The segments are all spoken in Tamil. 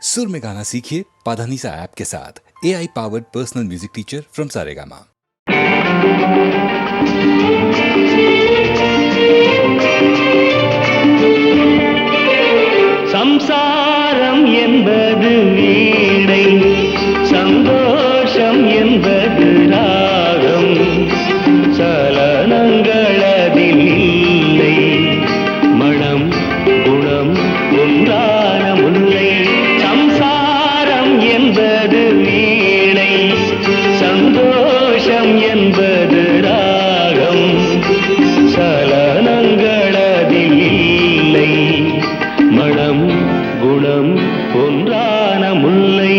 सुर में गाना सीखिए पाधानीसा ऐप के साथ। AI powered personal music teacher from Saregama. சம்சாரம் என்பது வீணை, சந்தோஷம் என்பது ராகம், சலனங்களதில் இல்லை, மனம் குணம் ஒன்றான முல்லை. சம்சாரம் என்பது வீணை, சந்தோஷம் என்பது ராகம், சலனங்களதில் இல்லை, மனம் குணம் ஒன்றான முல்லை.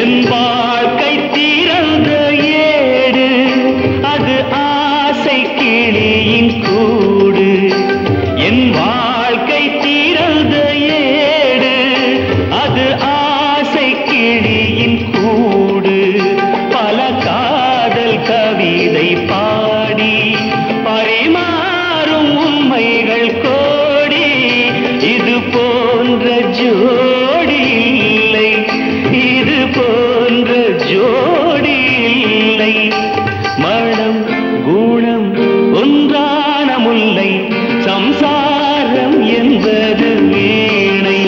என் வாழ்க்கை திறந்த ஏடு, அது ஆசை கிளியின் கூடு. என் வாழ்க்கை திறந்த ஏடு, அது ஆசை கிளியின் கூடு. பல காதல் கவிதை பாடி பரிமாறும் உண்மைகள் கோடி. இது போன்ற ஜோடி இல்லை, இது போன்ற ஜோடி இல்லை, மனம் குணம் ஒன்றான முல்லை. சம்சாரம் என்பது வீணை,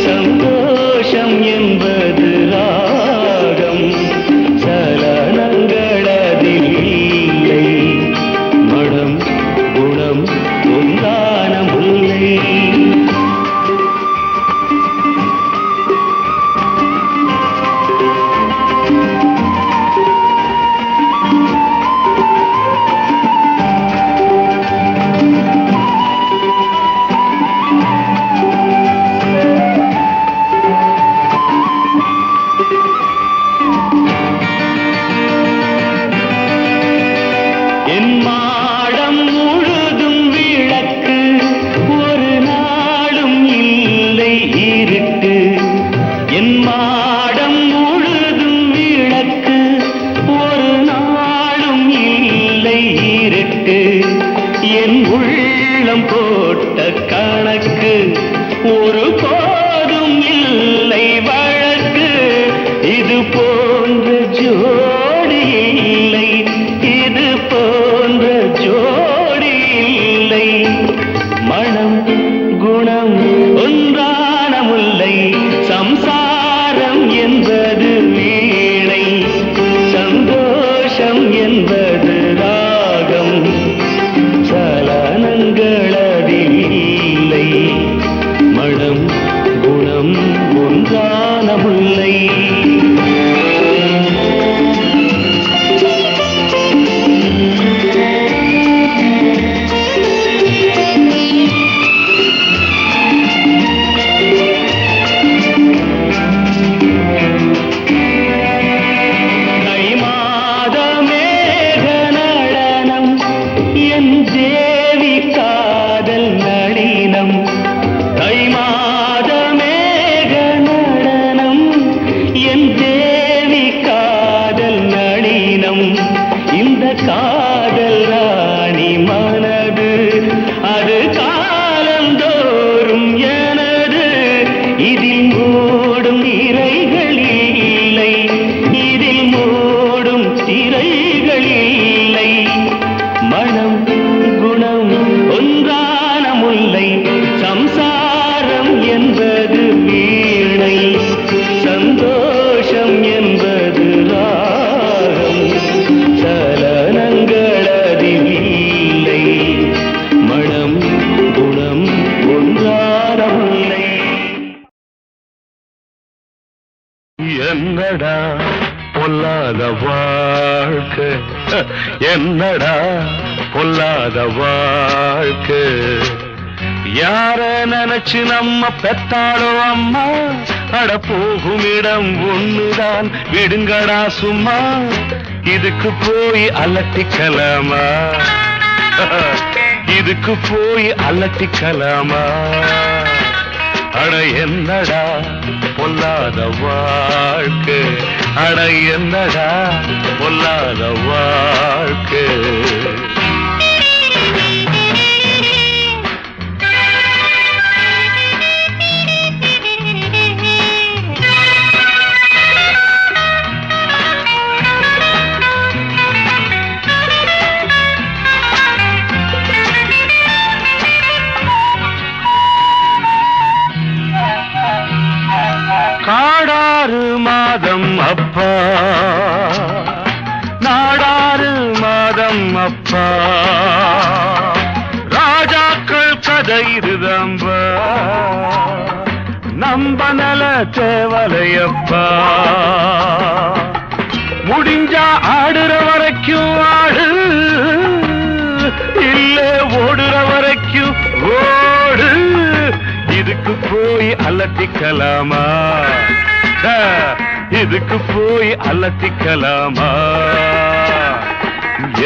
சந்தோஷம் என்பது ராகம், சலனங்களதில் இல்லை, மனம் குணம் ஒன்றான முல்லை. என் மாடம் முழுதும் விளக்கு, ஒரு நாளும் இல்லை இருட்டு. என் மாடம் முழுதும் விளக்கு, ஒரு நாளும் இல்லை இருட்டு. என் உள்ளம் போட்ட கணக்கு, ஒரு போதும் இல்லை வழக்கு. இது போன்ற ஜோடி இல்லை, இது போன்ற ஜோடி இல்லை, மனம் குணம் ஒன்றான முல்லை. சம்சாரம் என்பது வீணை, சந்தோஷம் என்பது ராகம், சலனங்களதில் இல்லை, மனம் குணம் ஒன்றான முல்லை. தை மாத மேக நடனம், என் தேவி காதல் நளினம். தை மாத மேக நடனம், என் தேவி காதல் நளினம். இந்த காதல் ராணி மனது, அது காலந்தோறும் எனது. இதில் மூடும் திரைகள் இல்லை, இதில் மூடும் திரைகள் இல்லை, மனம் குணம் ஒன்றான முல்லை. சம்சாரம் என்பது வீணை, சந்தோஷம் என்பது ராகம், சலனங்களதில் இல்லை, மனம் குணம் ஒன்றான முல்லை. என்னடா பொல்லாத வாழ்க்கை, என்னடா பொல்லாத வாழ்க்கை. யார நினைச்சு நம்ம பெத்தாளோ அம்மா, அட போகும் இடம் ஒண்ணுதான், விடுங்கடா சும்மா. இதுக்கு போய் அலட்டிக்கலாமா, இதுக்கு போய் அலட்டிக்கலாமா. அட என்னடா பொல்லாத வாழ்க்கை, அட என்னடா பொல்லாத வாழ்க்கை. காடாறு மாதம் அப்பா, நாடாறு மாதம் அப்பா, ராஜாக்கள் கதை இருதம்பா, நம்ப நல தேவலையப்பா. முடிஞ்சா ஆடுற வரைக்கும் ஆடு, இல்ல ஓடுற வரைக்கும் ஓடு. இதுக்கு போய் அலட்டிக்கலாமா, இதுக்கு போய் அலட்டிக்கலாமா.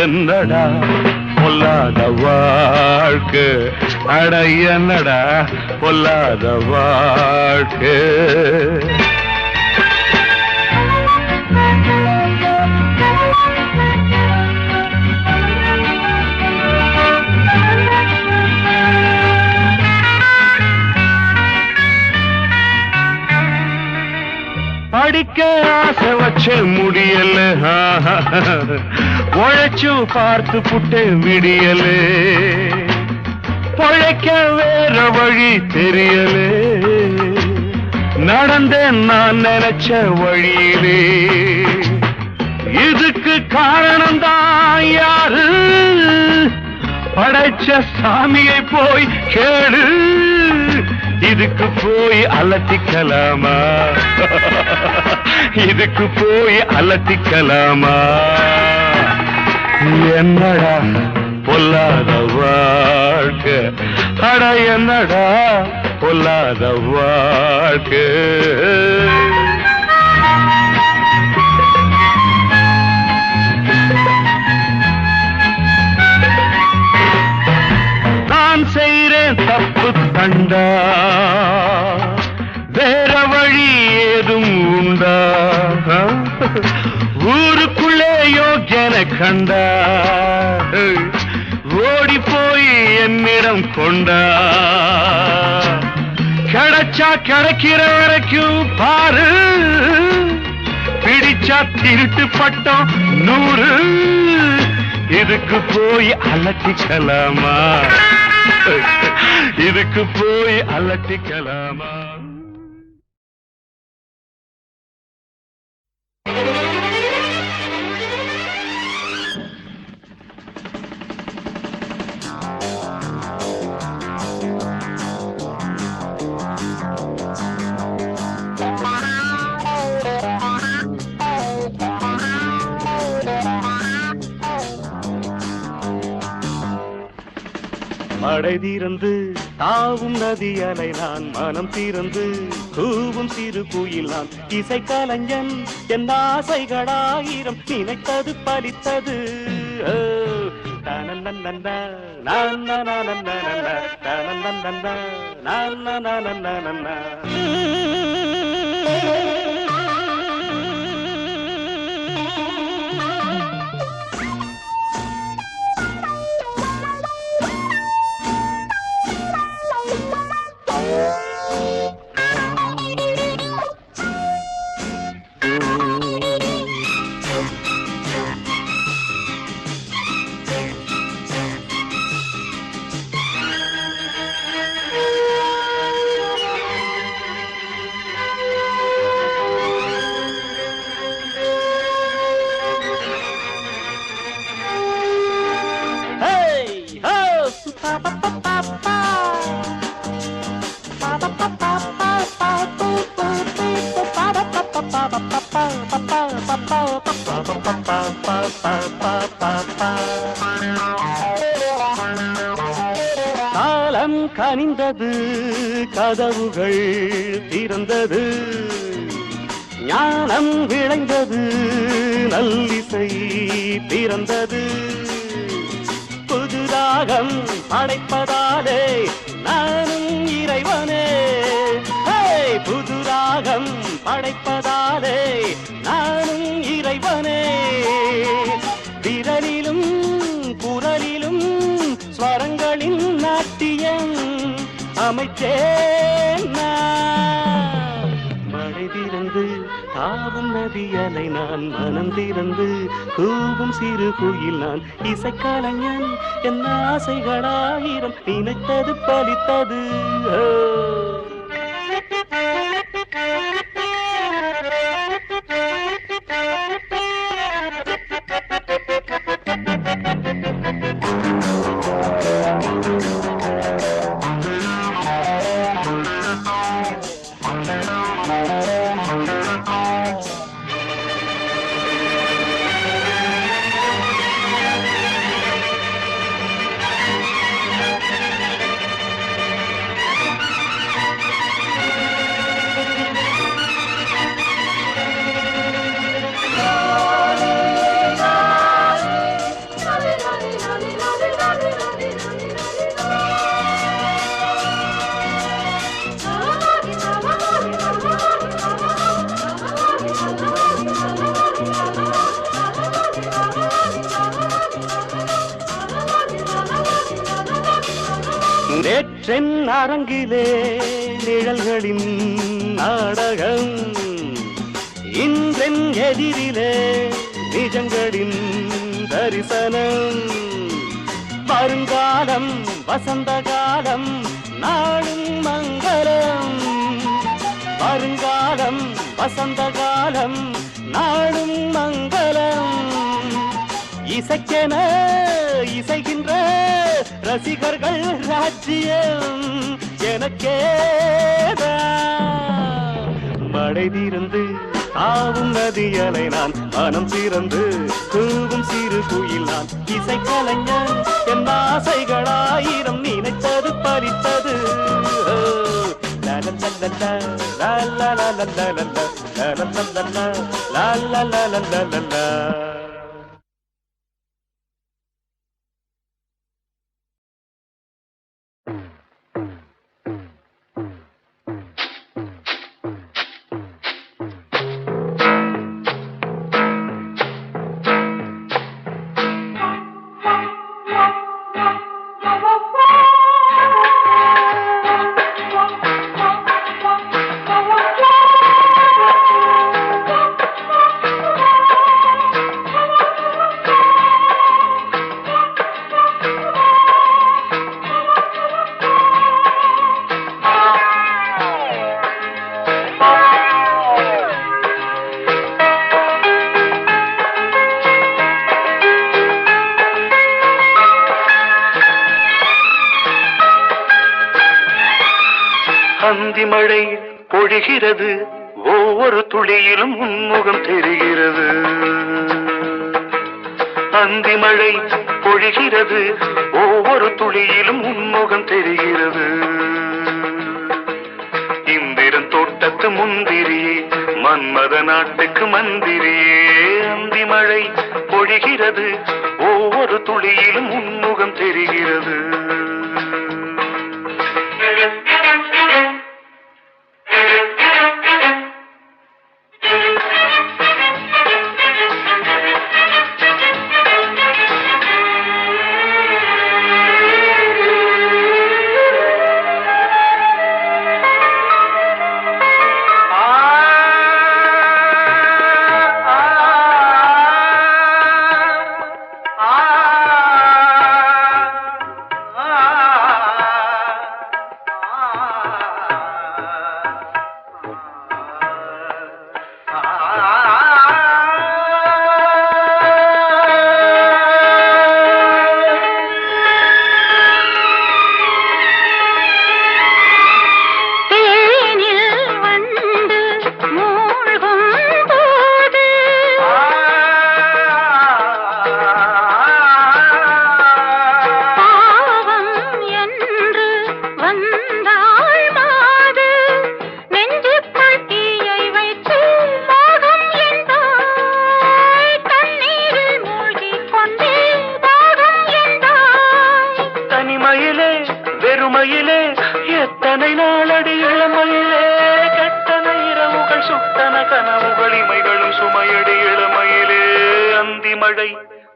என்னடா பொல்லாத வாழ்க்கை, அட என்னடா பொல்லாத வாழ்க்கை. படிக்க ஆசை வச்ச முடியல, உழைச்சும் பார்த்து புட்டு விடியல, பொழைக்க வேற வழி தெரியல, நடந்தேன் நான் நினைச்ச வழியிலே. இதுக்கு காரணம் தான் யாரு, படைச்ச சாமியை போய் கேளு. இதுக்கு போய் அலட்டிக்கலாமா, இதுக்கு போய் அலட்டிக்கலாமா. என்னடா பொல்லாத வாழ்க்கை, அட என்னடா பொல்லாத வாழ்க்கை. நான் செய்றேன் தப்பு கண்டா, வேற வழி ஏதும் உண்டா, ஊருக்குள்ளே யோக்கியன கண்டா, ஓடி போய் என்னிடம் கொண்டா. கிடைச்சா கிடைக்கிற வரைக்கும் பாரு, பிடிச்சா திருட்டு பட்டம் 100. இதுக்கு போய் அலட்டிக்கலாமா, இதுக்கு போய் அலட்டிக்கலாமா. மழை தீர்ந்து தாவும் நதி அலை நான், மனம் தீர்ந்து கூவும் சிறு குயில் நான். இசை கலைஞன் என் ஆசைகளாயிரம், நினைத்தது பலித்தது. காலம் கனிந்தது, கதவுகள் திறந்தது, ஞானம் விளைந்தது, நல்லிசை பிறந்தது. புதுராகம் படைப்பதாலே நானும் இறைவனே உலகம் படைப்பதாலே நானும் இறைவனே. விரலிலும் குரலிலும் ஸ்வரங்களின் நாட்டியம் அமைச்சேன் நான். மழை திறந்து தாவும் நதியலை நான், மனம் திறந்து கூவும் சிறு குயில் நான். இசைக்கலைஞன் என் ஆசைகளாயிரம் நினைத்தது பலித்தது. நேற்றென் அரங்கிலே நிழல்களின் நாடகம், இன்றென் எதிரிலே நிஜங்களின் தரிசனம். வருங்காலம் வசந்த காலம் நாளும் மங்களம். வருங்காலம் வசந்த காலம் நாளும் மங்களம். இசைக்கென இசைகின்ற ரசிகர்கள் ராஜ்யம் எனக்கேதான். மழை திறந்து தாவும் நதியலை நான், மனம் திறந்து கூவும் சிறு குயில் நான். இசைக்கலைஞன் என் ஆசைகளாயிரம் நினைத்தது பறித்தது. அந்தி மழை பொழிகிறது, ஒவ்வொரு துளியிலும் உன்முகம் தெரிகிறது. அந்தி மழை பொழிகிறது, ஒவ்வொரு துளியிலும் உன்முகம் தெரிகிறது. இந்திரன் தோட்டத்து முந்திரியே, மன்மத நாட்டுக்கு மந்திரியே. அந்தி மழை பொழிகிறது, ஒவ்வொரு துளியிலும் உன்முகம் தெரிகிறது.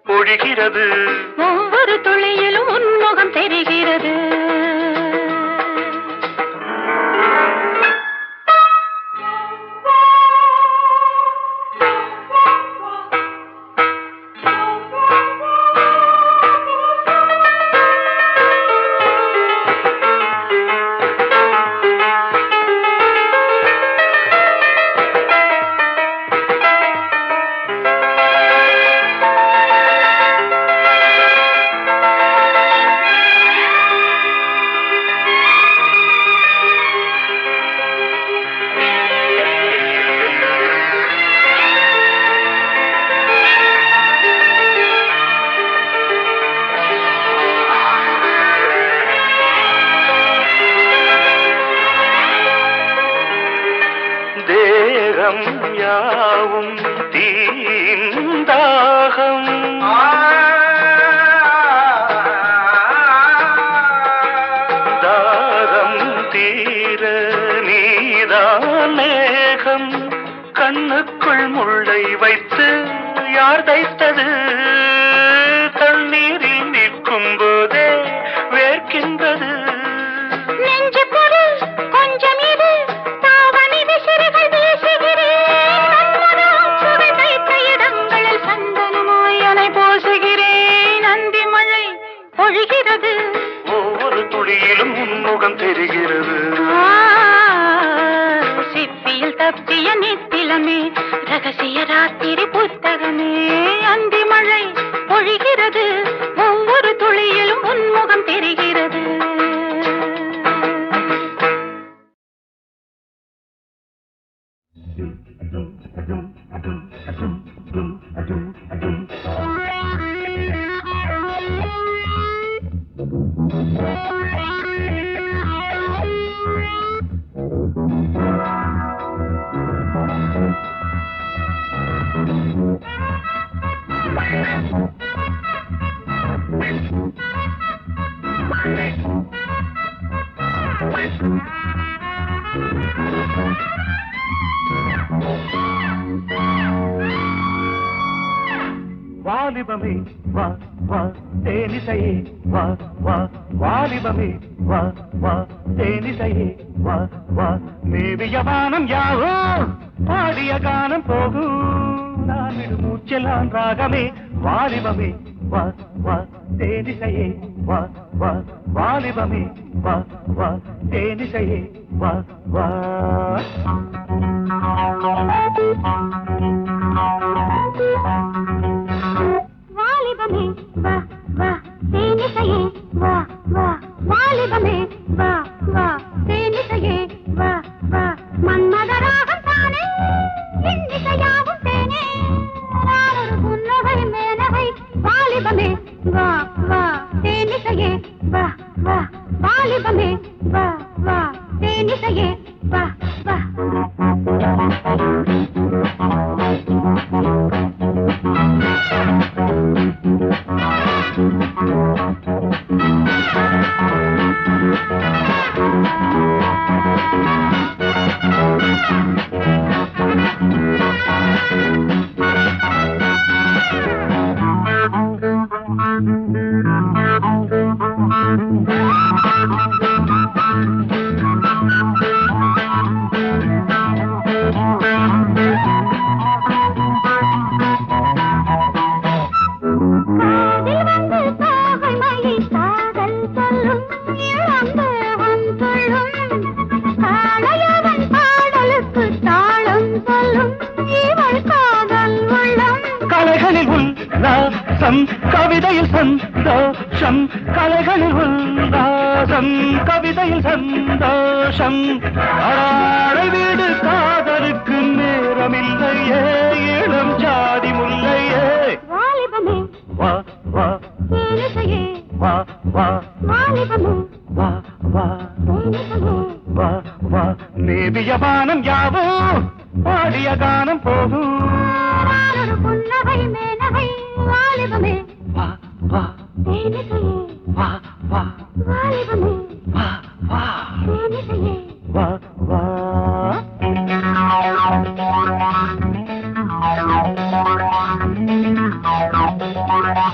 பொழிகிறது. ஒவ்வொரு துளியிலும் உன்முகம் தெரிகிறது. தேகம் யாவும் தீந்தாகம் தாகம் தீர நீதான் மேகம் கண்ணுக்குள் முள்ளை வைத்து யார் தைத்தது தண்ணீரில் நிற்கும் போதே வேர்க்கின்றது நெஞ்சு பொருள் கொஞ்சம் இது தாவணி விசிறுகள் வீசுகிறேன் சுவை தைத்த இடங்களில் சந்தனமாய் அலை போசுகிறேன் அந்தி மழை பொழிகிறது ஒவ்வொரு துளியிலும் உன்முகம் தெரிகிறது சிப்பியில் தப்பிய நித்திலமே ரகசிய ராத்திரி புத்தகமே அந்தி மழை பொழிகிறது ஒவ்வொரு துளியிலும் உன்முகம் தெரிகிறது வாலிபமே வா வா தேனிசையே வா வா வாலிபமே வா வா தேனிசையே வா வா மேவிய வானம் யாவோ பாடிய கானம் போகும் நான் விடு மூச்செல்லாம் ராகமே வாலிபமே வா வா தேனிசையே வா வா வாலிபமே வா வா தேனிசையே வா வா வாலிபமே வா வா தேனிசையே வா வா வாலிபமே வா வா தேனிசையே வா வா மன்மதராகம் தானே இன்னிசையாவும் தேனே நானொரு புன்னகை மேனகை வாலிபமே வா வா தேனிசையே வா வா வாலிபமே வா வா தேனிசையே வா வா கலைகளில் உல்லாசம் கவிதையில் சந்தோஷம் கலைகளில் உல்லாசம் கவிதையில் சந்தோஷம் அடாழை வீடு காதலுக்கு நேரமில்லையே இளம் சாதி முல்லையே வாலிபமே வா வா தேனிசையே வா வா வாலிபமே வா வா தேனிசையே வா வா மேவிய வானம் யாவோ பாடிய கானம் போகும் நானொரு புன்னகை மேனகை வாலிபமே வா வா தேனிசையே வா வா வாலிபமே வா வா தேனிசையே வா வா Thank you.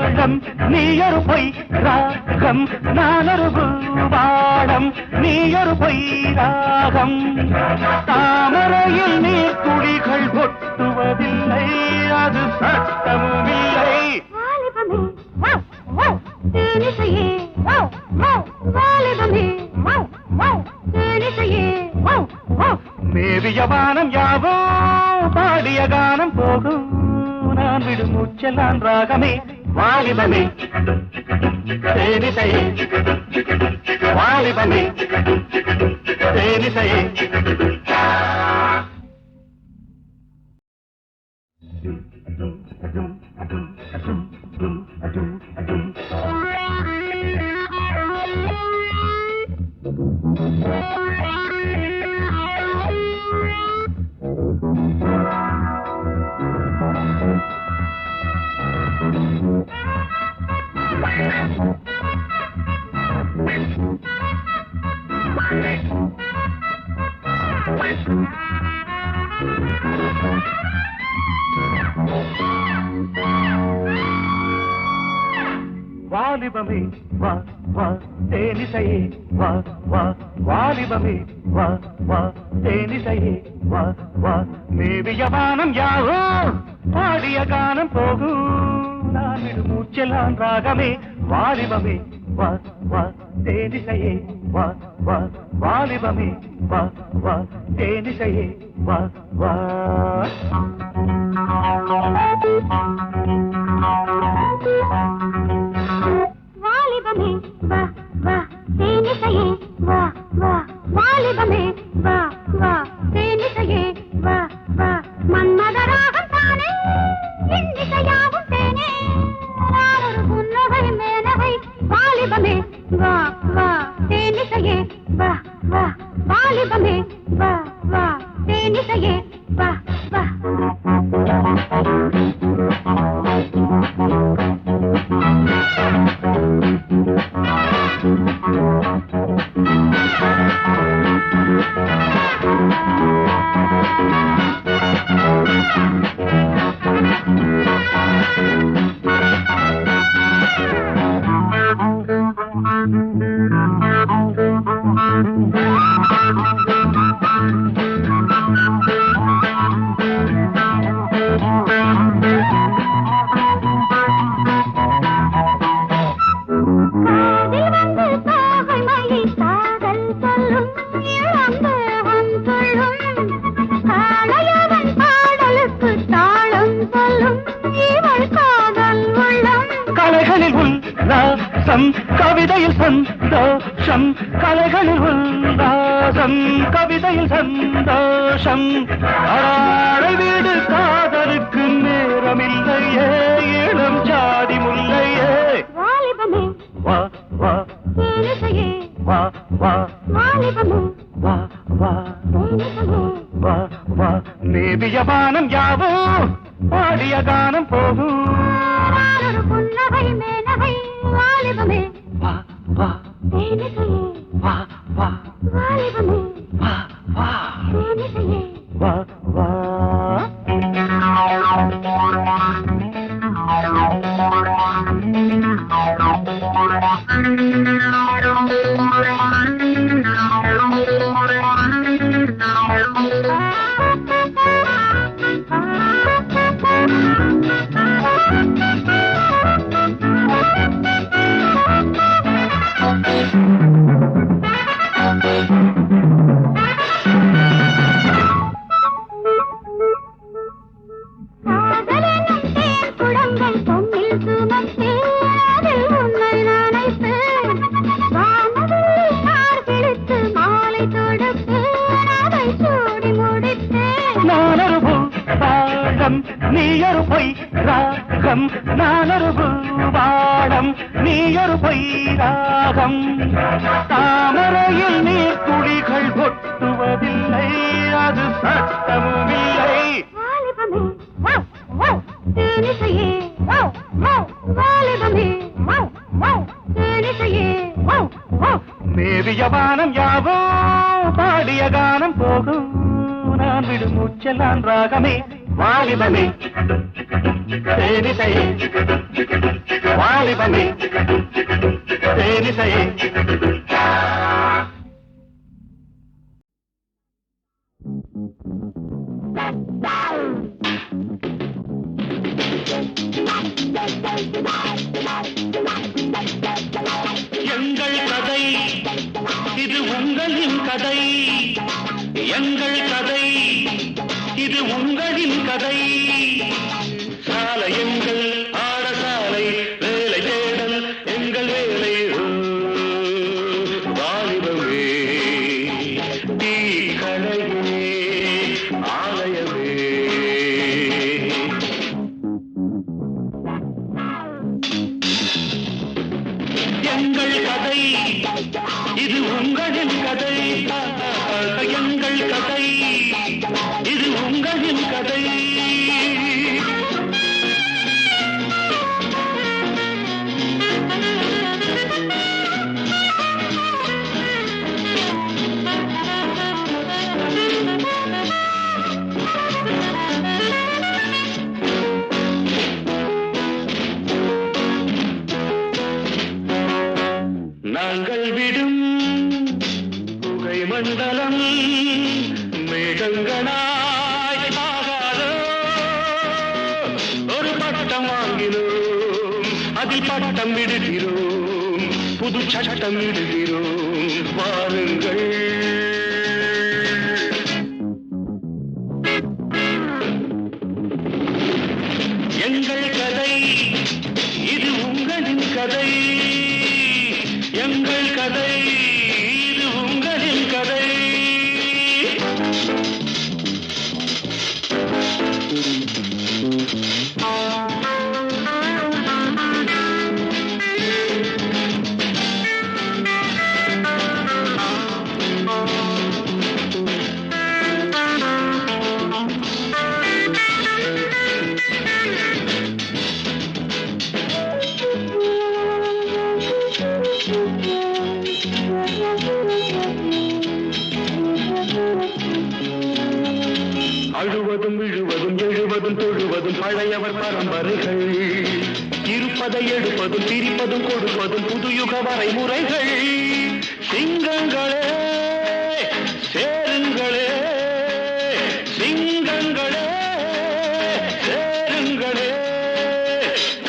தாளம் நீயொரு பொய் ராகம் நானொரு பூபாடம் நீயொரு பொய் ராகம் தாமரையில் நீர் துளிகள் கொட்டுவதில்லை அது சட்டமும் இல்லை வாலிபமே வாவ் வாவ் தேனிசையே வாவ் வாவ் வாலிபமே வாவ் வாவ் தேனிசையே வாவ் வாவ் மேவிய வானம் யாவோ பாடிய கானம் போகும் நான் விடும் மூச்செல்லாம் ராகமே வாலிபமே தேனிசையே வாலிபமே தேனிசையே வாலிபமே வா வா தேனிசையே வா வா வாலிபமே வா வா தேனிசையே வா வா மேவிய வானம் யாவோ பாடிய கானம் போகும் நான் விடும் மூச்செல்லாம் ராகமே வாலிபமே வா வா தேனிசையே வா வா வாலிபமே வா வா தேனிசையே வா வா வாலிபமே வா வா தேனிசையே வா வா வாலிபமே வா வா தேனிசையே வா வா மன்மதராகம் தானே இன்னிசையாவும் தேனே நானொரு புன்னகை மேனகை வாலிபமே வா வா தேனிசையே வா வா வாலிபமே வா வா தேனிசையே வா வா கலைகளில் உல்லாசம் கவிதையில் சந்தோஷம் கலைகளில் உல்லாசம் கவிதையில் சந்தோஷம் அடாடை வீடு காதலுக்கு நேரமில்லையே இளம் ஜாதி முல்லையே வாலிபமே வா வா தேனிசையே வா வா வாலிபமே வா வா தேனிசையே வா வா மேவிய வானம் யாவோ பாடிய கானம் போகும் நானொரு புன்னகை மேனகை வாலிபமே வா வா தேனிசையே வா வா வாலிபமே வா வா தேனிசையே வா வா காதலெனும் தேன் குடங்கள் பொன்னில் சுமந்து அதில் உன்னை நனைப்பேன் வானவில் நார் பிடித்து மாலை தொடுத்து அதை சூடி முடிப்பேன் நானொரு பூபாடம் நீயொரு பொய் ராகம் நானொரு பூபாடம் நீயொரு பொய் ராகம் தாமரையில் நீர் துளிகள் கொட்டுவதில்லை அது சட்டமும் இல்லை வாலிபமே வாவ் வாவ் தேனிசையே வாவ் வாவ் வாலிபமே வாவ் வாவ் தேனிசையே வாவ் வாவ் மேவிய வானம் யாவோ பாடிய கானம் போகும் நான் விடும் மூச்செல்லாம் ராகமே வாலிபமே தேனிசையே வாலிபமே தேனிசையே எங்கள் கதை இது உங்களின் கதை எங்கள் கதை இது உங்களின் கதை சாலை எங்கள் ஆடசாலை வேலை தேடல் எங்கள் வேலை வாலிபமே தீ கடையே ஆலயமே எங்கள் கதை இது உங்களின் கதை எங்கள் கதை இது உங்களின் கதை நாங்கள் விடும் புகை மண்டலம் மேகங்களாய் ஆகாதோ ஒரு பட்டம் வாங்கினோம் அதில் பட்டம் விடுகிறோம் புது சட்டம் விடுகிறோம் வாருங்கள் எங்கள் கதை இது உங்களின் கதை எங்கள் கதை இது உங்களின் கதை அழுவதும் விழுவதும் எழுவதும் தொழுவதும் பழையவர் பரம்பரைகள் இருப்பதை எடுப்பதும் பிரிப்பதும் கொடுப்பதும் புதுயுக வரைமுறைகள் சிங்கங்களே சேருங்களே சிங்கங்களே சேருங்களே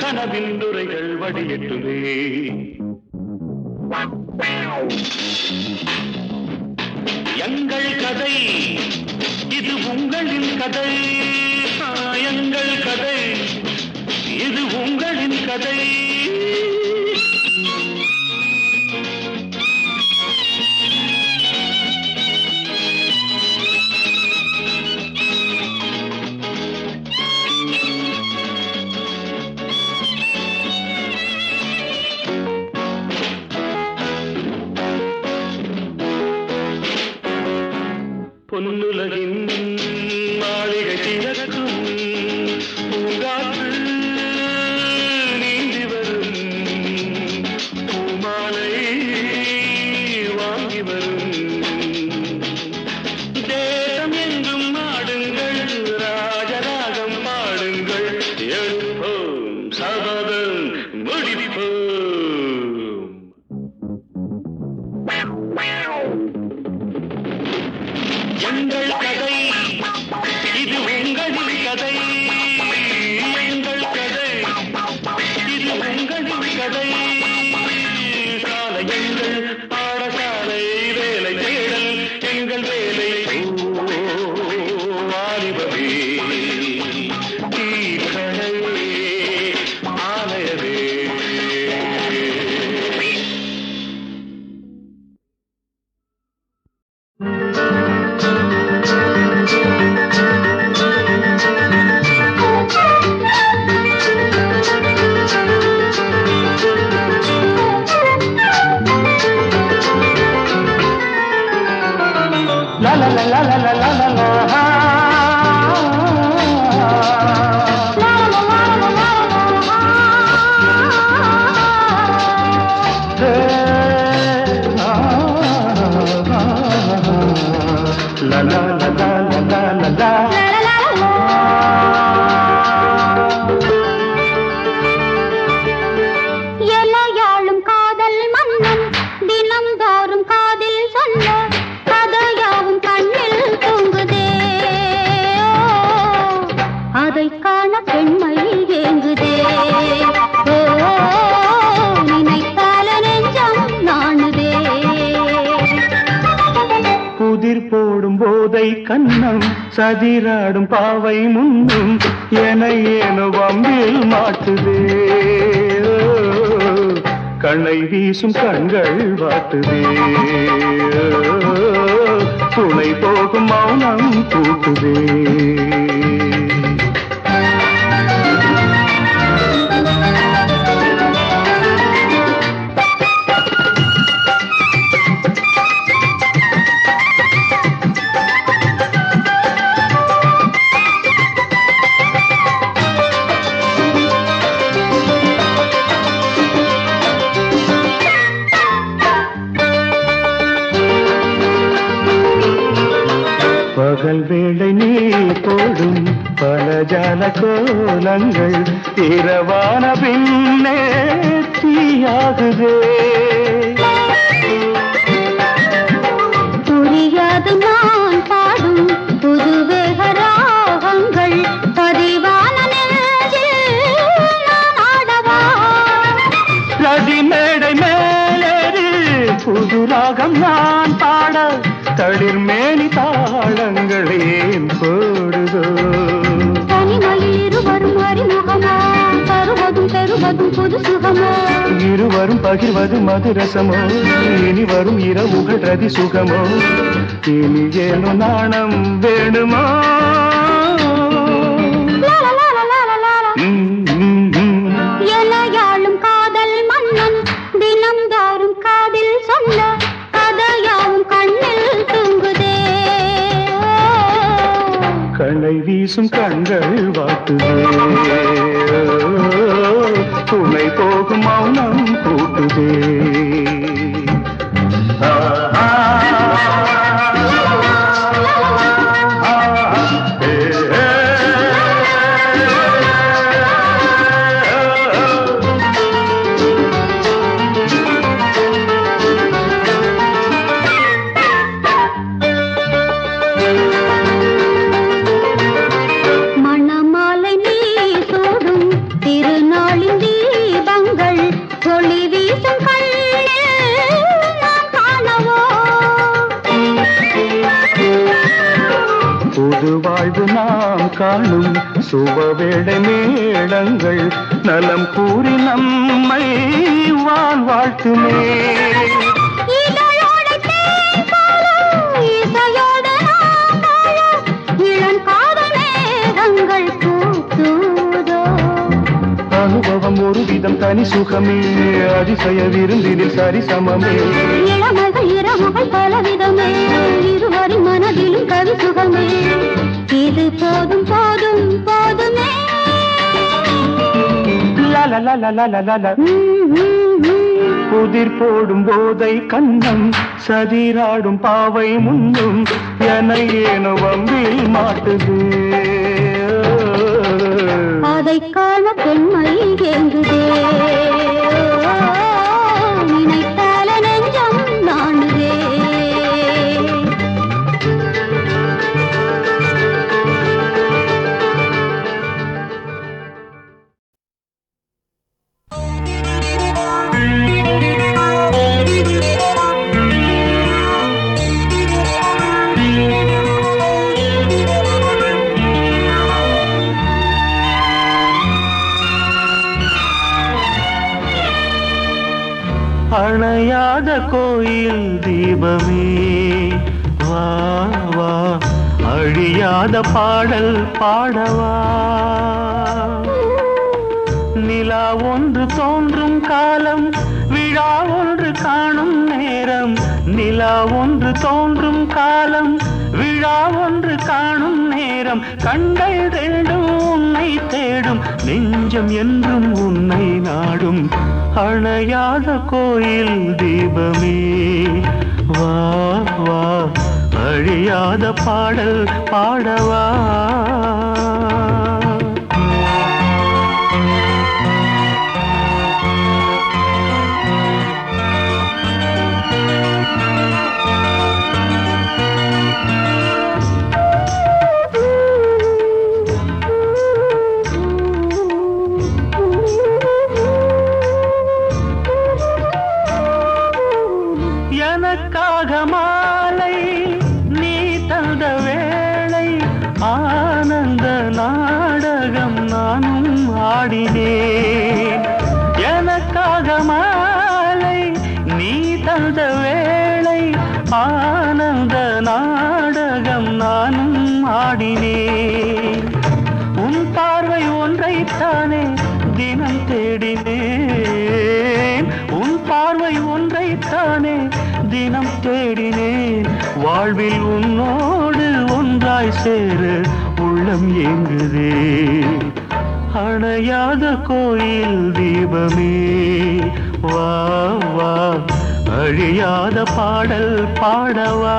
கனவின் துறைகள் வடியட்டுமே எங்கள் கதை இது உங்களின் கதை எங்கள் கதை இது உங்களின் கதை பொன்னுலகின் மாளிகை திறக்கும் பூங்காற்று நீந்தி வரும் பூமாலை வாங்கி வரும் தேசம் எங்கும் ஆடுங்கள் ராஜராகம் பாடுங்கள் எழுப்போம் சபதம் முடிப்போம் எங்கள் கதை இது உங்களின் கதை எங்கள் கதை இது உங்களின் கதை சாலை எங்கள் பாடசாலை வேலை தேடல் எங்கள் வேலை வாலிபமே தீ கடையே ஆலை கண்ணம் சதிராடும் பாவை முன்னும் என ஏனோ வம்பில் மாட்டுதே கண்ணை வீசும் கண்கள் வாட்டுதே துணை போகும் மௌனம் கூட்டுதே பகல் வேளை நீ போடும் பல ஜால கோலங்கள் இரவான பின்னே தீயாகுதே புரியாது நான் பாடும் புதுவேக ராகங்கள் பதிவான நெஞ்சில் நான் ஆடவா ரதி மேடை மேலேறி புது ராகம் நான் பாட தளிர் மேனி தாளங்கள் ஏன் போடுதோ தனிமையில் இருவரும் அறிமுகமா தருவதும் பெறுவதும் புது சுகமா இருவரும் பகிர்வது மதுரசமோ இனி வரும் இரவுகள் ரதி சுகமோ இனி ஏனோ நாணம் வேணுமோ எனையாளும் காதல் மன்னன் தினம் தாரும் காதில் சொன்ன கதையாவும் கண்ணில் தூங்குதே கண்ணை வீசும் கண்கள் வாட்டுதே துணை போகும் மௌனம் கூட்டுதே மணமாலை நீ சூடும் திருநாளின் தீபங்கள் ஒளி வீசும் கண்ணில் நான் காணவோ புது வாழ்வு நாம் காணும் சுபவேளை மேளங்கள் நலம் கூறி நம்மை வாழ்த்துமே இதழோடு தேன் போல இசையோடு நாம் வாழ இளங்காதல் மேகங்கள் பூத்தூதோ அனுபவம் ஒரு விதம் தனி சுகமே அதிசய விருந்தினில் சரிசமமே இளமைகள் இரவுகள் பலவிதமே இருவரின் மனதிலும் கவி சுகமே இது போதும் போதும் போதுமே லலலலலலலல. புதிர் போடும் போதை கண்ணம் சதிராடும் பாவை முன்னும் என ஏனோ வம்பில் மாட்டுது அதை காண பெண்மை ஏங்குதே நினைத்தால நெஞ்சம் நாணுதே அணையாத கோயில் தீபமே வா வா அழியாத பாடல் பாடவா நிலா ஒன்று தோன்றும் காலம் விழா ஒன்று காணும் நேரம் நிலா ஒன்று தோன்றும் காலம் விழா ஒன்று காணும் நேரம் கண்கள் ரெண்டும் உன்னை தேடும் நெஞ்சம் என்றும் உன்னை நாடும் அணையாத கோயில் தீபமே வா வா அழியாத பாடல் பாடவா எனக்காக மாலை நீ தந்த வேளை தினம் தேடினேன் உன் பார்வை ஒன்றைத்தானே தினம் தேடினேன் வாழ்வில் உன்னோடு ஒன்றாய் சேர உள்ளம் ஏங்குதே அணையாத கோயில் தீபமே வா வா அழியாத பாடல் பாடவா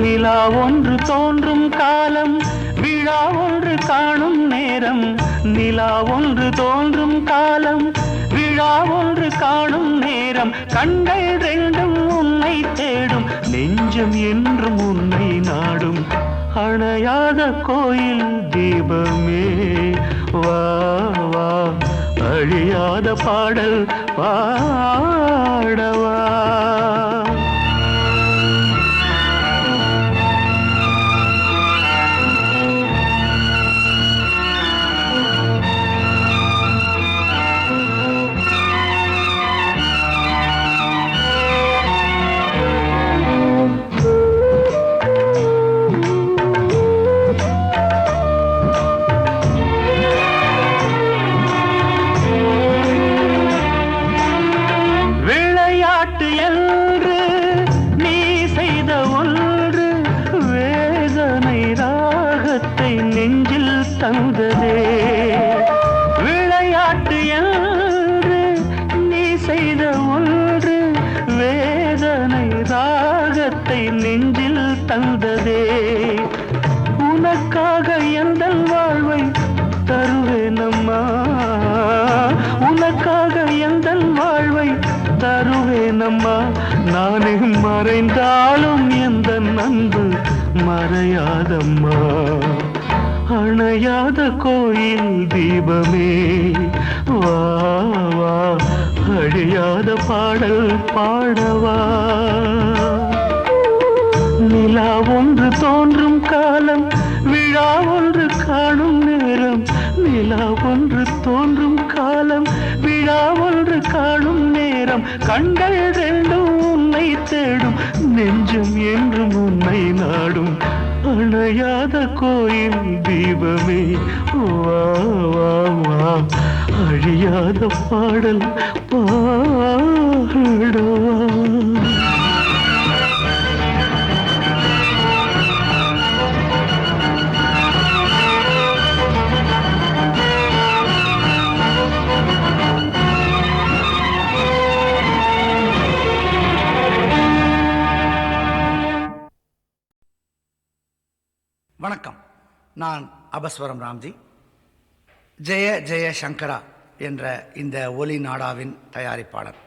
நிலா ஒன்று தோன்றும் காலம் விழா ஒன்று காணும் நேரம் நிலா ஒன்று தோன்றும் காலம் விழா ஒன்று காணும் நேரம் கண்கள் ரெண்டும் உன்னை தேடும் நெஞ்சம் என்றும் உன்னை நாடும் அணையாத கோயில் தீபமே வா வா அழியாத பாடல் பாடவா தந்ததே விளையாட்டு என்று நீ செய்த ஒன்று வேதனை ராகத்தை நெஞ்சில் தந்ததே உனக்காக எந்த வாழ்வை தருவேனம்மா உனக்காக எந்த வாழ்வை தருவேனம்மா நானே மறைந்தாலும் எந்த அன்பு மறையாதம்மா அணையாத கோயில் தீபமே வா வா அழியாத பாடல் பாடவா நிலா ஒன்று தோன்றும் காலம் விழா ஒன்று காணும் நேரம் நிலா ஒன்று தோன்றும் காலம் விழா ஒன்று காணும் நேரம் கண்கள் ரெண்டும் உன்னை தேடும் நெஞ்சம் என்றும் உன்னை நாடும் அணையாத கோயில் தீபமே வா வா வா அழியாத பாடல் பாடவா வணக்கம், நான் அபஸ்வரம் ராம்ஜி. ஜெய ஜெய சங்கரா என்ற இந்த ஒலி நாடாவின் தயாரிப்பாளர்.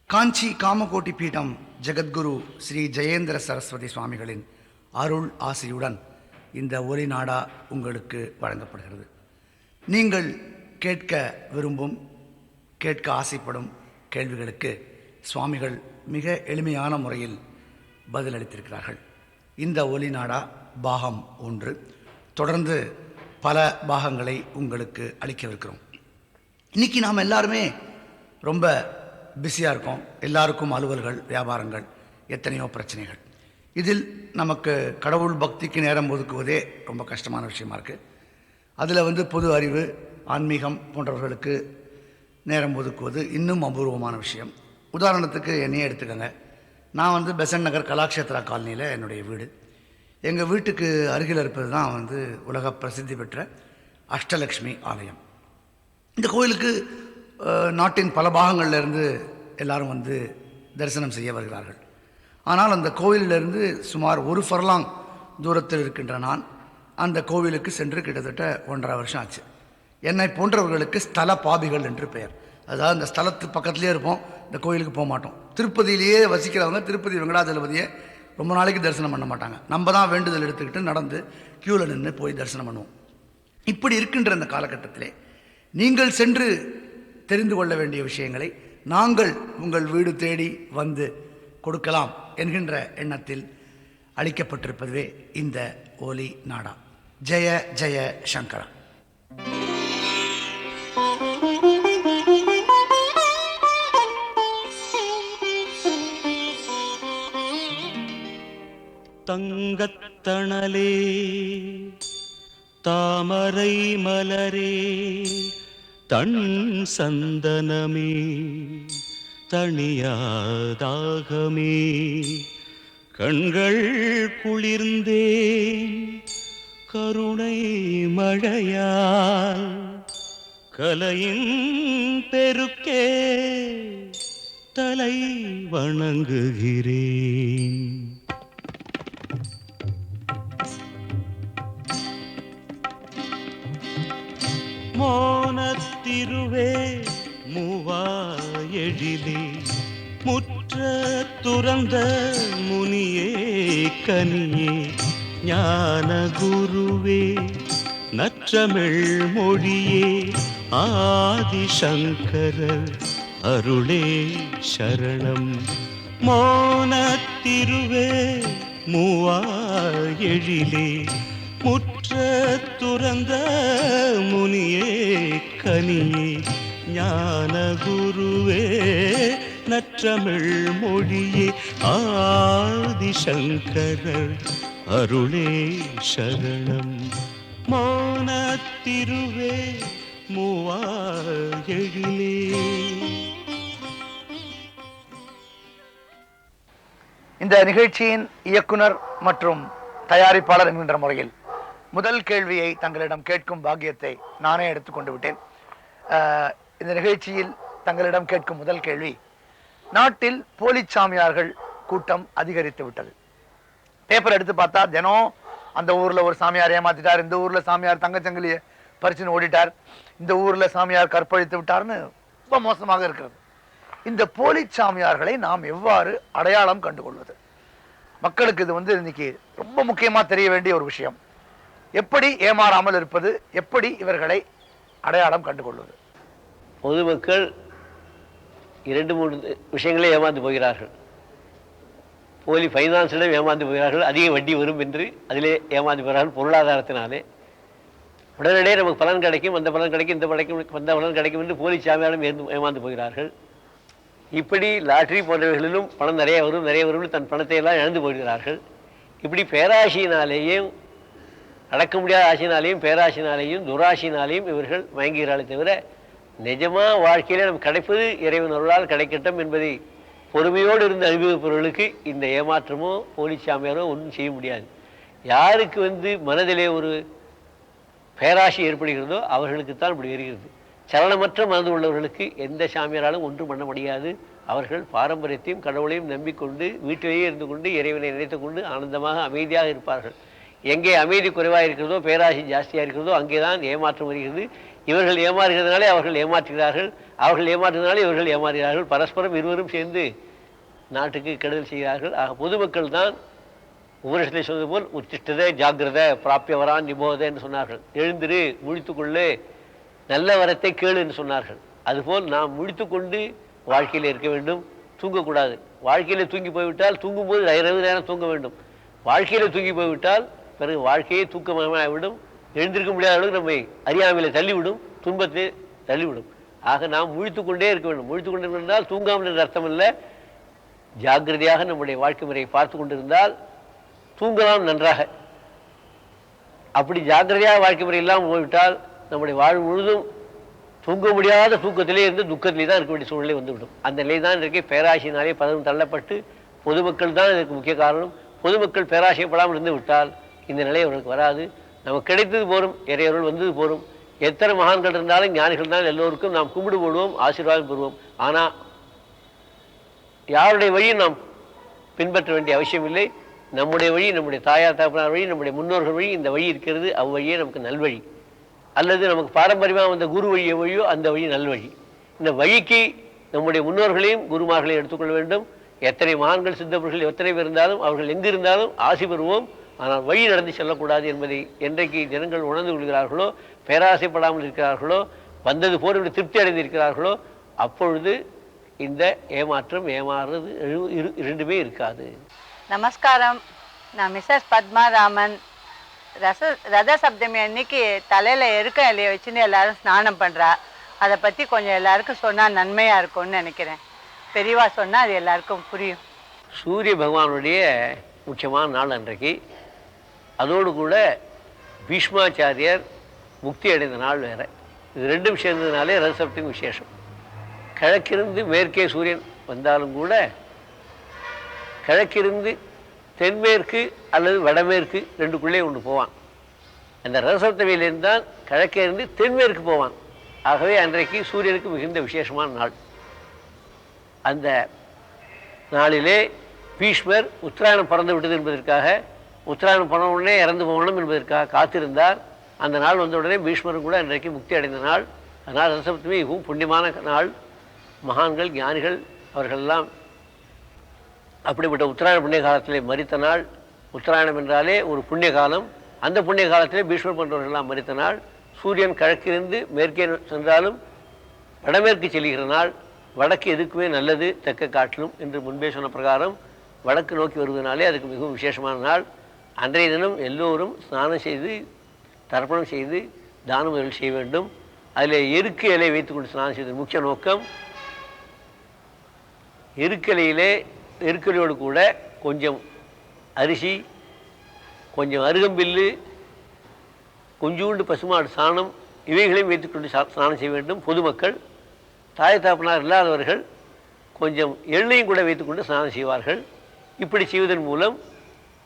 காஞ்சி காமகோட்டி பீடம் ஜெகத்குரு ஸ்ரீ ஜெயேந்திர சரஸ்வதி சுவாமிகளின் அருள் ஆசியுடன் இந்த ஒலி நாடா உங்களுக்கு வழங்கப்படுகிறது. நீங்கள் கேட்க விரும்பும் கேட்க ஆசைப்படும் கேள்விகளுக்கு சுவாமிகள் மிக எளிமையான முறையில் பதிலளித்திருக்கிறார்கள். இந்த ஒலி நாடா பாகம் 1 தொடர்ந்து பல பாகங்களை உங்களுக்கு அளிக்கவிருக்கிறோம். இன்றைக்கி நாம் எல்லாருமே ரொம்ப பிஸியாக இருக்கோம். எல்லாருக்கும் அலுவல்கள், வியாபாரங்கள், எத்தனையோ பிரச்சனைகள். இதில் நமக்கு கடவுள் பக்திக்கு நேரம் ஒதுக்குவதே ரொம்ப கஷ்டமான விஷயமா இருக்குது. அதில் பொது அறிவு, ஆன்மீகம் போன்றவர்களுக்கு நேரம் ஒதுக்குவது இன்னும் அபூர்வமான விஷயம். உதாரணத்துக்கு என்னையே எடுத்துக்கோங்க. நான் பெசன்ட் நகர் கலாக்ஷேத்ரா காலனியில் என்னுடைய வீடு. எங்கள் வீட்டுக்கு அருகில் இருப்பது தான் உலக பிரசித்தி பெற்ற அஷ்டலக்ஷ்மி ஆலயம். இந்த கோயிலுக்கு நாட்டின் பல பாகங்களிலிருந்து எல்லாரும் தரிசனம் செய்ய வருகிறார்கள். ஆனால் அந்த கோவிலிலிருந்து சுமார் 1 ஃபர்லாங் தூரத்தில் இருக்கின்ற நான் அந்த கோவிலுக்கு சென்று கிட்டத்தட்ட 1.5 வருஷம் ஆச்சு. என்னை போன்றவர்களுக்கு ஸ்தல பாபிகள் என்று பெயர். அதாவது அந்த ஸ்தலத்து பக்கத்துலேயே இருப்போம், இந்த கோயிலுக்கு போக மாட்டோம். திருப்பதியிலேயே வசிக்கிறவங்க திருப்பதி வெங்கடாஜலபதியை ரொம்ப நாளைக்கு தரிசனம் பண்ண மாட்டாங்க. நம்ம தான் வேண்டுதல் எடுத்துக்கிட்டு நடந்து க்யூவில் நின்று போய் தரிசனம் பண்ணுவோம். இப்படி இருக்கின்ற அந்த காலகட்டத்திலே நீங்கள் சென்று தெரிந்து கொள்ள வேண்டிய விஷயங்களை நாங்கள் உங்கள் வீடு தேடி வந்து கொடுக்கலாம் என்கின்ற எண்ணத்தில் அளிக்கப்பட்டிருப்பதுவே இந்த ஒலி நாடா. ஜெய ஜெய சங்கரா. தங்கத்தணலே தாமரை மலரே தன் சந்தனமே தணியாதாகமே கண்கள் குளிர்ந்தேன் கருணை மழையால் கலையின் பெருக்கே தலை வணங்குகிறேன். மோனத்திருவே மூவாயெழிலே முற்ற துறந்த முனியே கனியே ஞான குருவே நற்றமிழ் மொழியே ஆதிசங்கரர் அருளே சரணம். மோனத்திருவே மூவாயெழிலே முற்ற துறந்த முனியே கனியே ஞான குருவே நற்றமிழ் மொழியே ஆதிசங்கரர் அருளே சரணம். மோனத்திருவே மூவாயெழிலே. இந்த நிகழ்ச்சியின் இயக்குனர் மற்றும் தயாரிப்பாளர் என்கின்ற முறையில் முதல் கேள்வியை தங்களிடம் கேட்கும் பாக்கியத்தை நானே எடுத்துக்கொண்டு விட்டேன். இந்த நிகழ்ச்சியில் தங்களிடம் கேட்கும் முதல் கேள்வி, நாட்டில் போலி சாமியார்கள் கூட்டம் அதிகரித்து விட்டது. பேப்பர் எடுத்து பார்த்தா தினம் அந்த ஊர்ல ஒரு சாமியார் ஏமாத்திட்டார், இந்த ஊர்ல சாமியார் தங்கச்சங்கிலியை பறிச்சுன்னு ஓடிட்டார், இந்த ஊர்ல சாமியார் கற்பழித்து விட்டார்னு ரொம்ப மோசமாக இருக்கிறது. இந்த போலி சாமியார்களை நாம் எவ்வாறு அடையாளம் கண்டுகொள்வது? மக்களுக்கு இது இன்னைக்கு ரொம்ப முக்கியமா தெரிய வேண்டிய ஒரு விஷயம். எப்படி ஏமாறாமல் இருப்பது, எப்படி இவர்களை அடையாளம் கண்டுகொள்வது? பொதுமக்கள் 2-3 விஷயங்களே ஏமாந்து போகிறார்கள். போலி ஃபைனான்ஸிலும் ஏமாந்து போகிறார்கள், அதிக வட்டி வரும் என்று அதிலே ஏமாந்து போகிறார்கள். பொருளாதாரத்தினாலே உடனடியே நமக்கு பலன் கிடைக்கும், அந்த பலன் கிடைக்கும், இந்த அந்த பலன் கிடைக்கும் என்று போலி சாமியாரும் ஏமாந்து போகிறார்கள். இப்படி லாட்ரி போன்றவைகளிலும் பணம் நிறைய வரும் தன் பணத்தை எல்லாம் இழந்து போகிறார்கள். இப்படி பேராசியினாலேயும் அடக்க முடியாத ஆசையினாலேயும் பேராசினாலேயும் துராசினாலேயும் இவர்கள் மயங்குகிறார்களே தவிர நிஜமா வாழ்க்கையிலே நம்ம கிடைப்பது இறைவன் அருளால் கிடைக்கட்டும் என்பதை பொறுமையோடு இருந்து அனுபவிப்பவர்களுக்கு இந்த ஏமாற்றமோ போலி சாமியாரோ ஒன்றும் செய்ய முடியாது. யாருக்கு மனதிலே ஒரு பேராசி ஏற்படுகிறதோ அவர்களுக்குத்தான் இப்படி வருகிறது. சலனமற்ற மனது உள்ளவர்களுக்கு எந்த சாமியாராலும் ஒன்றும் பண்ண முடியாது. அவர்கள் பாரம்பரியத்தையும் கடவுளையும் நம்பிக்கொண்டு வீட்டிலேயே இருந்து கொண்டு இறைவனை நினைத்து கொண்டு ஆனந்தமாக அமைதியாக இருப்பார்கள். எங்கே அமைதி குறைவாக இருக்கிறதோ பேராசி ஜாஸ்தியாக இருக்கிறதோ அங்கேதான் ஏமாற்றம் வருகிறது. இவர்கள் ஏமாறுகிறதுனாலே அவர்கள் ஏமாற்றுகிறார்கள், அவர்கள் ஏமாற்றுறதுனாலே இவர்கள் ஏமாறுகிறார்கள். பரஸ்பரம் இருவரும் சேர்ந்து நாட்டுக்கு கெடுதல் செய்கிறார்கள். ஆக பொதுமக்கள் தான் உபனிஷத்தை சொன்னது போல் உச்சிஷ்டதை ஜாகிரத பிராப்பிய வரான் நிபோத என்று சொன்னார்கள். எழுந்திரு, முழித்துக்கொள்ளு, நல்ல வரத்தை கேளு என்று சொன்னார்கள். அதுபோல் நாம் முழித்துக்கொண்டு வாழ்க்கையில் இருக்க வேண்டும், தூங்கக்கூடாது. வாழ்க்கையில் தூங்கி போய்விட்டால் தூங்கும்போது 20 நேரம் தூங்க வேண்டும். வாழ்க்கையில் தூங்கி போய்விட்டால் பிறகு வாழ்க்கையே தூக்கமாகிவிடும். எழுந்திருக்க முடியாத அளவுக்கு நம்மை அறியாமையில் தள்ளிவிடும், துன்பத்தை தள்ளிவிடும். ஆக நாம் முழித்துக்கொண்டே இருக்க வேண்டும். முழித்துக்கொண்டே இருந்தால் தூங்காமல் என்ற அர்த்தம் இல்லை. ஜாக்கிரதையாக நம்முடைய வாழ்க்கை முறையை பார்த்து கொண்டிருந்தால் தூங்கலாம் நன்றாக. அப்படி ஜாக்கிரதையாக வாழ்க்கை முறை இல்லாமல் போய்விட்டால் நம்முடைய வாழ்வு முழுதும் தூங்க முடியாத தூக்கத்திலே இருந்து துக்கத்திலே தான் இருக்க வேண்டிய சூழ்நிலை வந்துவிடும். அந்த நிலை தான் இன்றைக்கு பேராசினாலே பலரும் தள்ளப்பட்டு பொதுமக்கள் தான் இதற்கு முக்கிய காரணம். பொதுமக்கள் பேராசைப்படாமல் இருந்து விட்டால் இந்த நிலை அவர்களுக்கு வராது. நமக்கு கிடைத்தது போரும், இறையருள் வந்தது போரும். எத்தனை மகான்கள் இருந்தாலும் ஞானிகள் தான் எல்லோருக்கும் நாம் கும்பிடு போடுவோம், ஆசீர்வாதம் பெறுவோம். ஆனால் யாருடைய வழியும் நாம் பின்பற்ற வேண்டிய அவசியம் இல்லை. நம்முடைய வழி, நம்முடைய தாயார் தகப்பனார் வழி, நம்முடைய முன்னோர்கள் வழி, இந்த வழி இருக்கிறது. அவ்வழியே நமக்கு நல்வழி. அல்லது நமக்கு பாரம்பரியமாக வந்த குரு வழியை வழியோ அந்த வழி நல்வழி. இந்த வழிக்கு நம்முடைய முன்னோர்களையும் குருமார்களையும் எடுத்துக்கொள்ள வேண்டும். எத்தனை மகான்கள் சித்தவர்கள் எத்தனை பேர் இருந்தாலும் அவர்கள் எங்கு இருந்தாலும் ஆசி பெறுவோம். ஆனால் வழி நடந்து செல்லக்கூடாது என்பதை என்றைக்கு ஜனங்கள் உணர்ந்து கொள்கிறார்களோ, பேராசைப்படாமல் இருக்கிறார்களோ, வந்தது போர் என்று திருப்தி அடைந்திருக்கிறார்களோ, அப்பொழுது இந்த ஏமாற்றம் ஏமாறுறது இரண்டுமே இருக்காது. நமஸ்காரம். நான் மிஸ்ஸஸ் பத்மாராமன். ரத சப்தமி அன்னைக்கு தலையில் எருக்க இலையை வச்சுன்னு எல்லாரும் ஸ்நானம் பண்ணுறா. அதை பற்றி கொஞ்சம் எல்லாருக்கும் சொன்னால் நன்மையாக இருக்கும்னு நினைக்கிறேன். பெரியவா சொன்னால் அது எல்லாருக்கும் புரியும். சூரிய பகவானுடைய முக்கியமான நாள் அன்றைக்கு. அதோடு கூட பீஷ்மாச்சாரியர் முக்தி அடைந்த நாள் வேறு. இது ரெண்டும் சேர்ந்ததுனாலே ரதசப்தமி விசேஷம். கிழக்கிருந்து மேற்கே சூரியன் வந்தாலும் கூட கிழக்கிருந்து தென்மேற்கு அல்லது வடமேற்கு ரெண்டுக்குள்ளே ஒன்று போவான். அந்த ரதசப்தமியிலிருந்து தான் கிழக்கே இருந்து தென்மேற்கு போவான். ஆகவே அன்றைக்கு சூரியனுக்கு மிகுந்த விசேஷமான நாள். அந்த நாளிலே பீஷ்மர் உத்தராயணம் பிறந்து விட்டது என்பதற்காக, உத்தராயணம் போன உடனே இறந்து போகணும் என்பதற்காக காத்திருந்தார். அந்த நாள் வந்த உடனே பீஷ்மரும் கூட அன்றைக்கு முக்தி அடைந்த நாள். அதனால் ரதசப்தமி மிகவும் புண்ணியமான நாள். மகான்கள் ஞானிகள் அவர்களெல்லாம் அப்படிப்பட்ட உத்தராயண புண்ணிய காலத்திலே மரித்த நாள். உத்தராயணம் என்றாலே ஒரு புண்ணிய காலம். அந்த புண்ணிய காலத்திலே பீஷ்மர் போன்றவர்களெல்லாம் மரித்த நாள். சூரியன் கிழக்கிலிருந்து மேற்கே சென்றாலும் வடமேற்கு செல்கிற நாள். வடக்கு எதுக்குமே நல்லது தெற்க காட்டிலும் என்று முன்பே சொன்ன பிரகாரம் வடக்கு நோக்கி வருவதனாலே அதுக்கு மிகவும் விசேஷமான நாள். அன்றைய தினம் எல்லோரும் ஸ்நானம் செய்து தர்ப்பணம் செய்து தானம் செய்ய வேண்டும். அதில் எருக்கு இலை வைத்துக்கொண்டு ஸ்நானம் செய்வது முக்கிய நோக்கம். எருக்கலையோடு கூட கொஞ்சம் அரிசி, கொஞ்சம் அருகம்பில்லு, கொஞ்சோண்டு பசுமாடு சாணம் இவைகளையும் வைத்துக்கொண்டு ஸ்நானம் செய்ய வேண்டும். பொதுமக்கள், தாய் தாப்பனார் இல்லாதவர்கள் கொஞ்சம் எண்ணெயும் கூட வைத்துக்கொண்டு ஸ்நானம் செய்வார்கள். இப்படி செய்வதன் மூலம்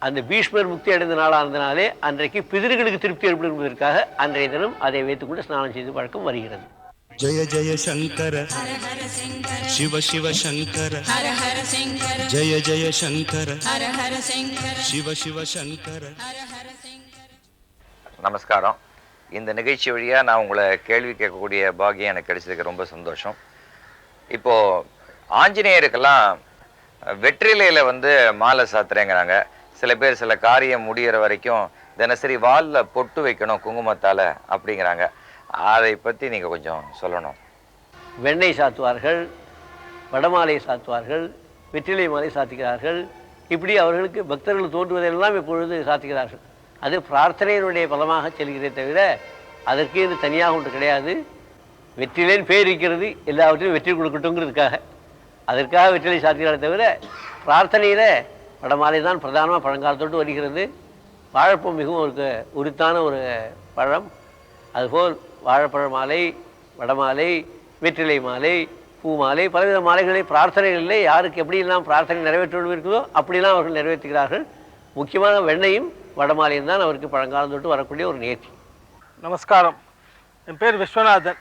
அந்த பீஷ்மர் முக்தி அடைந்த நாளானதினாலே அன்றைக்கு பிதர்களுக்கு திருப்தி ஏற்படும் என்பதற்காக அன்றைய தினம் அதை வைத்துக்கொண்டு ஸ்நானம் செய்து பழக்கம் வருகிறது. जय जय शंकर शिव शिव शंकर जय जय शंकर शिव शिव शंकर. நமஸ்காரம். இந்த நிகழ்ச்சி வழியாக நான் உங்களை கேள்வி கேட்கக்கூடிய பாக்கியம் எனக்கு கிடைச்சதுக்கு ரொம்ப சந்தோஷம். இப்போது ஆஞ்சநேயருக்கெல்லாம் வெற்றிலையில் மாலை சாத்துறேங்கிறாங்க. சில பேர் சில காரியம் முடிகிற வரைக்கும் தினசரி வாலில் பொட்டு வைக்கணும் குங்குமத்தால் அப்படிங்கிறாங்க. அதை பற்றி நீங்கள் கொஞ்சம் சொல்லணும். வெண்ணெய் சாத்துவார்கள், வடமாலை சாத்துவார்கள், வெற்றிலை மாலை சாத்துகிறார்கள். இப்படி அவர்களுக்கு பக்தர்கள் தோன்றுவதெல்லாம் இப்பொழுது சாத்துகிறார்கள். அது பிரார்த்தனையினுடைய பலமாக செல்கிறதே தவிர அதற்கு இது தனியாக ஒன்று கிடையாது. வெற்றிலேன்னு பேர் இருக்கிறது, எல்லாவற்றையும் வெற்றி கொடுக்கட்டுங்கிறதுக்காக அதற்காக வெற்றிலை சாத்துகிறாரே தவிர பிரார்த்தனையில் வடமாலை தான் பிரதானமாக பழங்காலத்தோடு வருகிறது. வாழைப்பழம் மிகவும் ஒரு உரித்தான ஒரு பழம். அதுபோல் வாழைப்பழ மாலை, வடமாலை, வெற்றிலை மாலை, பூ மாலை, பலவித மாலைகளை பிரார்த்தனைகளிலே யாருக்கு எப்படியெல்லாம் பிரார்த்தனை நிறைவேற்ற இருக்குதோ அப்படிலாம் அவர்கள் நிறைவேற்றுகிறார்கள். முக்கியமாக வெண்ணையும் வடமாலையும் தான் அவருக்கு பழங்காலம் தொட்டு வரக்கூடிய ஒரு நேர்த்தி. நமஸ்காரம். என் பேர் விஸ்வநாதன்.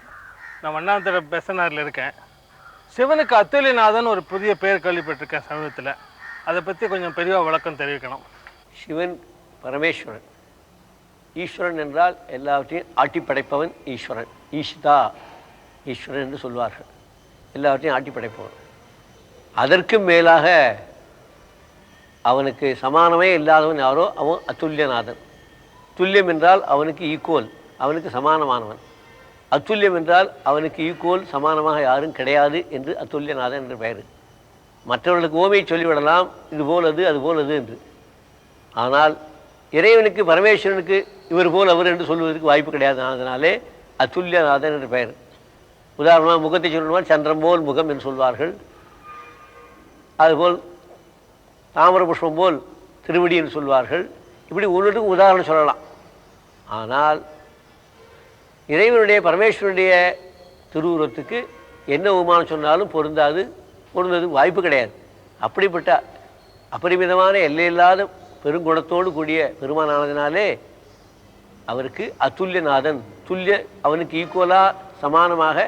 நான் வண்ணாந்தர பெசனாரில் இருக்கேன். சிவனுக்கு அத்துல்யநாதன் ஒரு புதிய பெயர் கேள்விப்பட்டிருக்கேன் சமீபத்தில். அதை பற்றி கொஞ்சம் பெரிய விளக்கம் தெரிவிக்கணும். சிவன் பரமேஸ்வரன். ஈஸ்வரன் என்றால் எல்லாவற்றையும் ஆட்டி படைப்பவன் ஈஸ்வரன். ஈஷிதா ஈஸ்வரன் என்று சொல்வார்கள். எல்லாவற்றையும் ஆட்டி படைப்பவன். அதற்கு மேலாக அவனுக்கு சமானமே இல்லாதவன் யாரோ அவன் அத்துல்யநாதன். துல்லியம் என்றால் அவனுக்கு ஈக்குவல், அவனுக்கு சமானமானவன். அத்துல்யம் என்றால் அவனுக்கு ஈக்குவல், சமானமாக யாரும் கிடையாது என்று அத்துல்யநாதன் என்று பெயர். மற்றவர்களுக்கு ஓமையை சொல்லிவிடலாம், இது போலது அது போலது என்று. ஆனால் இறைவனுக்கு பரமேஸ்வரனுக்கு இவர் போல் அவர் என்று சொல்வதற்கு வாய்ப்பு கிடையாது. அதனாலே அத்துல்யநாதன் என்று பெயர். உதாரணமாக முகத்தை சொல்லுவார், சந்திரம் போல் முகம் என்று சொல்வார்கள். அதுபோல் தாமர புஷ்பம் போல் திருவடி என்று சொல்வார்கள். இப்படி ஒன்றுக்கும் உதாரணம் சொல்லலாம். ஆனால் இறைவனுடைய பரமேஸ்வரனுடைய திருவுருவத்துக்கு என்ன உமானம் சொன்னாலும் பொருந்ததுக்கு வாய்ப்பு கிடையாது. அப்படிப்பட்ட அபரிமிதமான எல்லையில்லாத பெருங்குணத்தோடு கூடிய பெருமானானதினாலே அவருக்கு அத்துல்யநாதன், அவனுக்கு ஈக்குவலாக சமானமாக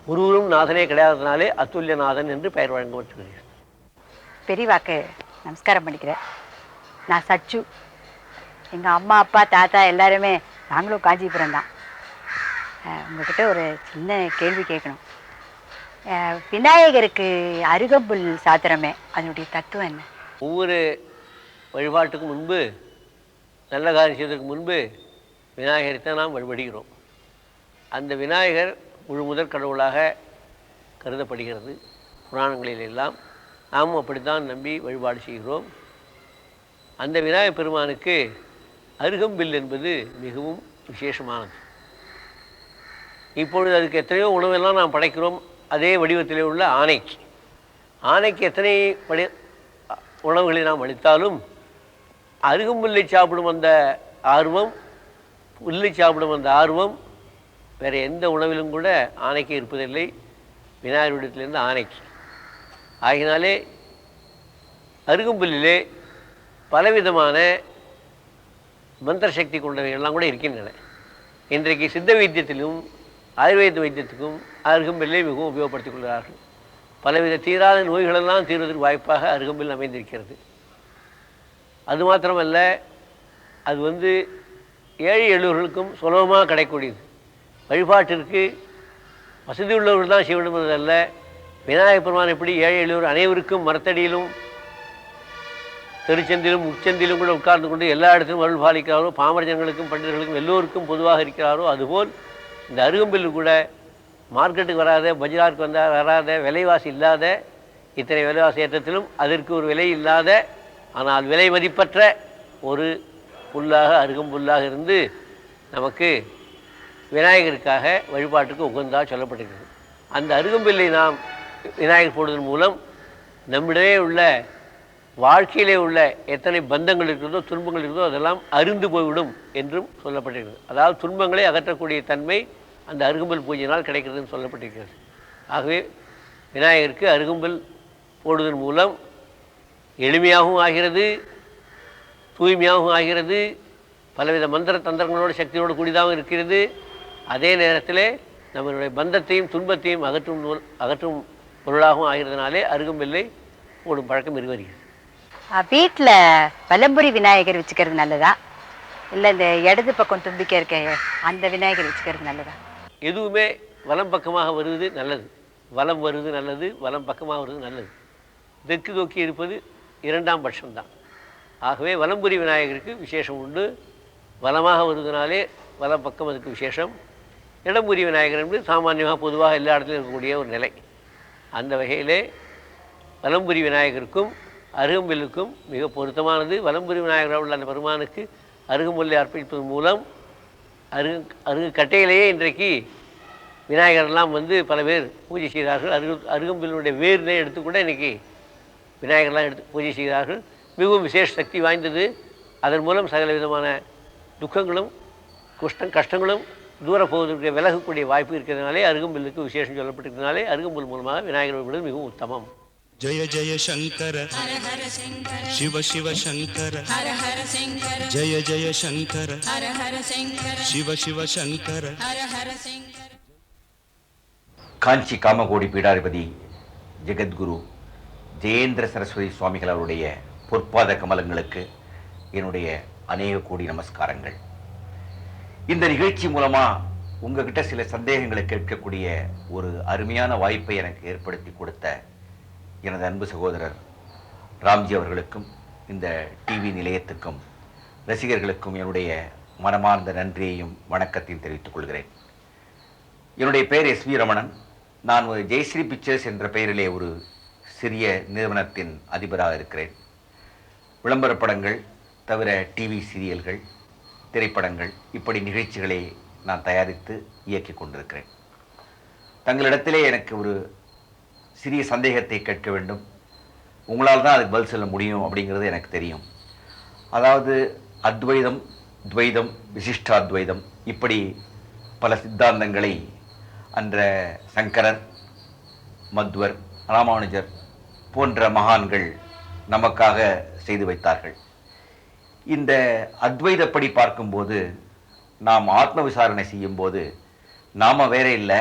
ஒருவரும் நாதனே கிடையாததுனாலே அத்துல்யநாதன் என்று பெயர் வழங்கப்பட்டிருக்கிறது. பெரியவாக்கு நமஸ்காரம் பண்ணிக்கிறேன். நான் சச்சு. எங்கள் அம்மா அப்பா தாத்தா எல்லாருமே நாங்களும் காஞ்சிபுரம் தான். உங்கள்கிட்ட ஒரு சின்ன கேள்வி கேட்கணும். விநாயகருக்கு அருகம்புல் சாத்திரமே, அதனுடைய தத்துவம் என்ன? ஒவ்வொரு வழிபாட்டுக்கு முன்பு, நல்ல காரியம் செய்வதற்கு முன்பு விநாயகரைத்தான் நாம் வழிபடுகிறோம். அந்த விநாயகர் முழு முதற் கடவுளாக கருதப்படுகிறது புராணங்களில் எல்லாம். நாமும் அப்படித்தான் நம்பி வழிபாடு செய்கிறோம். அந்த விநாயகர் பெருமானுக்கு அருகம்பில் என்பது மிகவும் விசேஷமானது. இப்பொழுது அதுக்கு எத்தனையோ உணவெல்லாம் நாம் படைக்கிறோம். அதே வடிவத்திலே உள்ள ஆனைக்கு எத்தனை உணவுகளை நாம் அளித்தாலும் அருகம்புல்லை சாப்பிடும் அந்த ஆர்வம், புல்லை சாப்பிடும் அந்த ஆர்வம் வேறு எந்த உணவிலும் கூட ஆணைக்கு இருப்பதில்லை, விநாயகரிடத்திலிருந்து ஆணைக்கு. ஆகினாலே அருகம்புல்லிலே பலவிதமான மந்திர சக்தி கொண்டவைகள்லாம் கூட இருக்கின்றன. இன்றைக்கு சித்த வைத்தியத்திலும் ஆயுர்வேத வைத்தியத்துக்கும் அருகம்பில்லை மிகவும் உபயோகப்படுத்திக் கொள்கிறார்கள். பலவித தீராத நோய்களெல்லாம் தீர்வதற்கு வாய்ப்பாக அருகம்பில் அமைந்திருக்கிறது. அது மாத்திரமல்ல, அது ஏழை எளியவர்களுக்கும் சுலபமாக கிடைக்கூடியது. வழிபாட்டிற்கு வசதி உள்ளவர்கள் தான் செய்ய வேண்டும் என்பதல்ல. விநாயகப் பெருமான் எப்படி ஏழை எளியோர் அனைவருக்கும் மரத்தடியிலும் தெருச்சந்திலும் உச்சந்திலும் கூட உட்கார்ந்து கொண்டு எல்லா இடத்திலும் அருள் பாலிக்கிறாரோ, பாமர ஜனங்களுக்கும் பண்டிதர்களுக்கும் எல்லோருக்கும் பொதுவாக இருக்கிறாரோ, அதுபோல் இந்த அருகம்பில் கூட மார்க்கெட்டுக்கு வராத, பஜாருக்கு வராத, விலைவாசி இல்லாத, இத்தனை விலைவாசி ஏற்றத்திலும் அதற்கு ஒரு விலை இல்லாத, ஆனால் விலை மதிப்பற்ற ஒரு புல்லாக அருகம்புல்லாக இருந்து நமக்கு விநாயகருக்காக வழிபாட்டுக்கு உகந்தாக சொல்லப்பட்டிருக்கிறது. அந்த அருகம்பில்லை நாம் விநாயகர் போடுவதன் மூலம் நம்மிடையே உள்ள வாழ்க்கையிலே உள்ள எத்தனை பந்தங்கள் இருக்கிறதோ, துன்பங்கள் இருக்கிறதோ அதெல்லாம் அருந்து போய்விடும் என்றும் சொல்லப்பட்டிருக்கிறது. அதாவது துன்பங்களை அகற்றக்கூடிய தன்மை அந்த அருகம்புல் பூஜையினால் கிடைக்கிறதுன்னு சொல்லப்பட்டிருக்கிறது. ஆகவே விநாயகருக்கு அருகம்புல் போடுவதன் மூலம் எளிமையாகவும் ஆகிறது, தூய்மையாகவும் ஆகிறது, பலவித மந்திர தந்திரங்களோடு சக்தியோடு கூடியதாகவும் இருக்கிறது. அதே நேரத்தில் நம்மளுடைய பந்தத்தையும் துன்பத்தையும் அகற்றும் பொருளாகவும் ஆகிறதுனாலே அருகம்பில்லை போடும் பழக்கம் வருகிறது. வீட்டில் வலம்புரி விநாயகர் வச்சுக்கிறது நல்லதா, இல்லை இந்த இடது பக்கம் தும்பிக்கை இருக்க அந்த விநாயகர் வச்சுக்கிறது நல்லதா? எதுவுமே வலம் பக்கமாக வருவது நல்லது. வலம் வருவது நல்லது, வலம் பக்கமாக வருவது நல்லது. தெற்கு நோக்கி இருப்பது இரண்டாம் பட்சம்தான். ஆகவே வலம்புரி விநாயகருக்கு விசேஷம் உண்டு. வலமாக வருவதனாலே வலம் பக்கம் அதுக்கு விசேஷம். இடம்புரி விநாயகர் என்பது சாமானியமாக பொதுவாக எல்லா இடத்துலையும் இருக்கக்கூடிய ஒரு நிலை. அந்த வகையிலே வலம்புரி விநாயகருக்கும் அருகம்பில்லுக்கும் மிக பொருத்தமானது. வலம்புரி விநாயகராக உள்ள அந்த பெருமானுக்கு அருகம்புல்லை அர்ப்பணிப்பதன் மூலம் அருகு கட்டையிலேயே இன்றைக்கு விநாயகரெல்லாம் பல பேர் பூஜை செய்கிறார்கள். அருகம்பில்லுடைய வேர்னை எடுத்துக்கூட இன்றைக்கி விநாயகர்லாம் எடுத்து பூஜை செய்கிறார்கள். மிகவும் விசேஷ சக்தி வாய்ந்தது. அதன் மூலம் சகல விதமான துக்கங்களும் கஷ்டங்களும் தூர போவதற்கு விலகக்கூடிய வாய்ப்பு இருக்கிறதுனாலே அருகம்பில்லுக்கு விசேஷம் சொல்லப்பட்டிருக்கிறதுனாலே அருகம்புல் மூலமாக விநாயகர் வழிபடுவது மிகவும் உத்தமம். ஜய ஜய சங்கர சிவ சிவ சங்கர ஜய ஜய சங்கர சிவ சிவ சங்கர. காஞ்சி காமகோடி பீடாதிபதி ஜெகத்குரு ஜெயேந்திர சரஸ்வதி சுவாமிகள் அவருடைய பொற்பாத கமலங்களுக்கு என்னுடைய அநேக கோடி நமஸ்காரங்கள். இந்த நிகழ்ச்சி மூலமா உங்ககிட்ட சில சந்தேகங்களை கேட்கக்கூடிய ஒரு அருமையான வாய்ப்பை எனக்கு ஏற்படுத்தி கொடுத்த எனது அன்பு சகோதரர் ராம்ஜி அவர்களுக்கும் இந்த டிவி நிலையத்துக்கும் ரசிகர்களுக்கும் என்னுடைய மனமார்ந்த நன்றியையும் வணக்கத்தையும் தெரிவித்துக் கொள்கிறேன். என்னுடைய பெயர் எஸ்வி ரமணன். நான் ஒரு ஜெயஸ்ரீ பிக்சர்ஸ் என்ற பெயரிலே ஒரு சிறிய நிறுவனத்தின் அதிபராக இருக்கிறேன். விளம்பர படங்கள் தவிர டிவி சீரியல்கள், திரைப்படங்கள், இப்படி நிகழ்ச்சிகளை நான் தயாரித்து இயக்கி கொண்டிருக்கிறேன். தங்களிடத்திலே எனக்கு ஒரு சிறிய சந்தேகத்தை கேட்க வேண்டும், உங்களால் தான் அதுக்கு பதில் சொல்ல முடியும் அப்படிங்கிறது எனக்கு தெரியும். அதாவது அத்வைதம், துவைதம், விசிஷ்டாத்வைதம், இப்படி பல சித்தாந்தங்களை அன்ற சங்கரர், மத்வர், ராமானுஜர் போன்ற மகான்கள் நமக்காக செய்து வைத்தார்கள். இந்த அத்வைதப்படி பார்க்கும்போது, நாம் ஆத்ம விசாரணை செய்யும்போது நாம வேற இல்லை,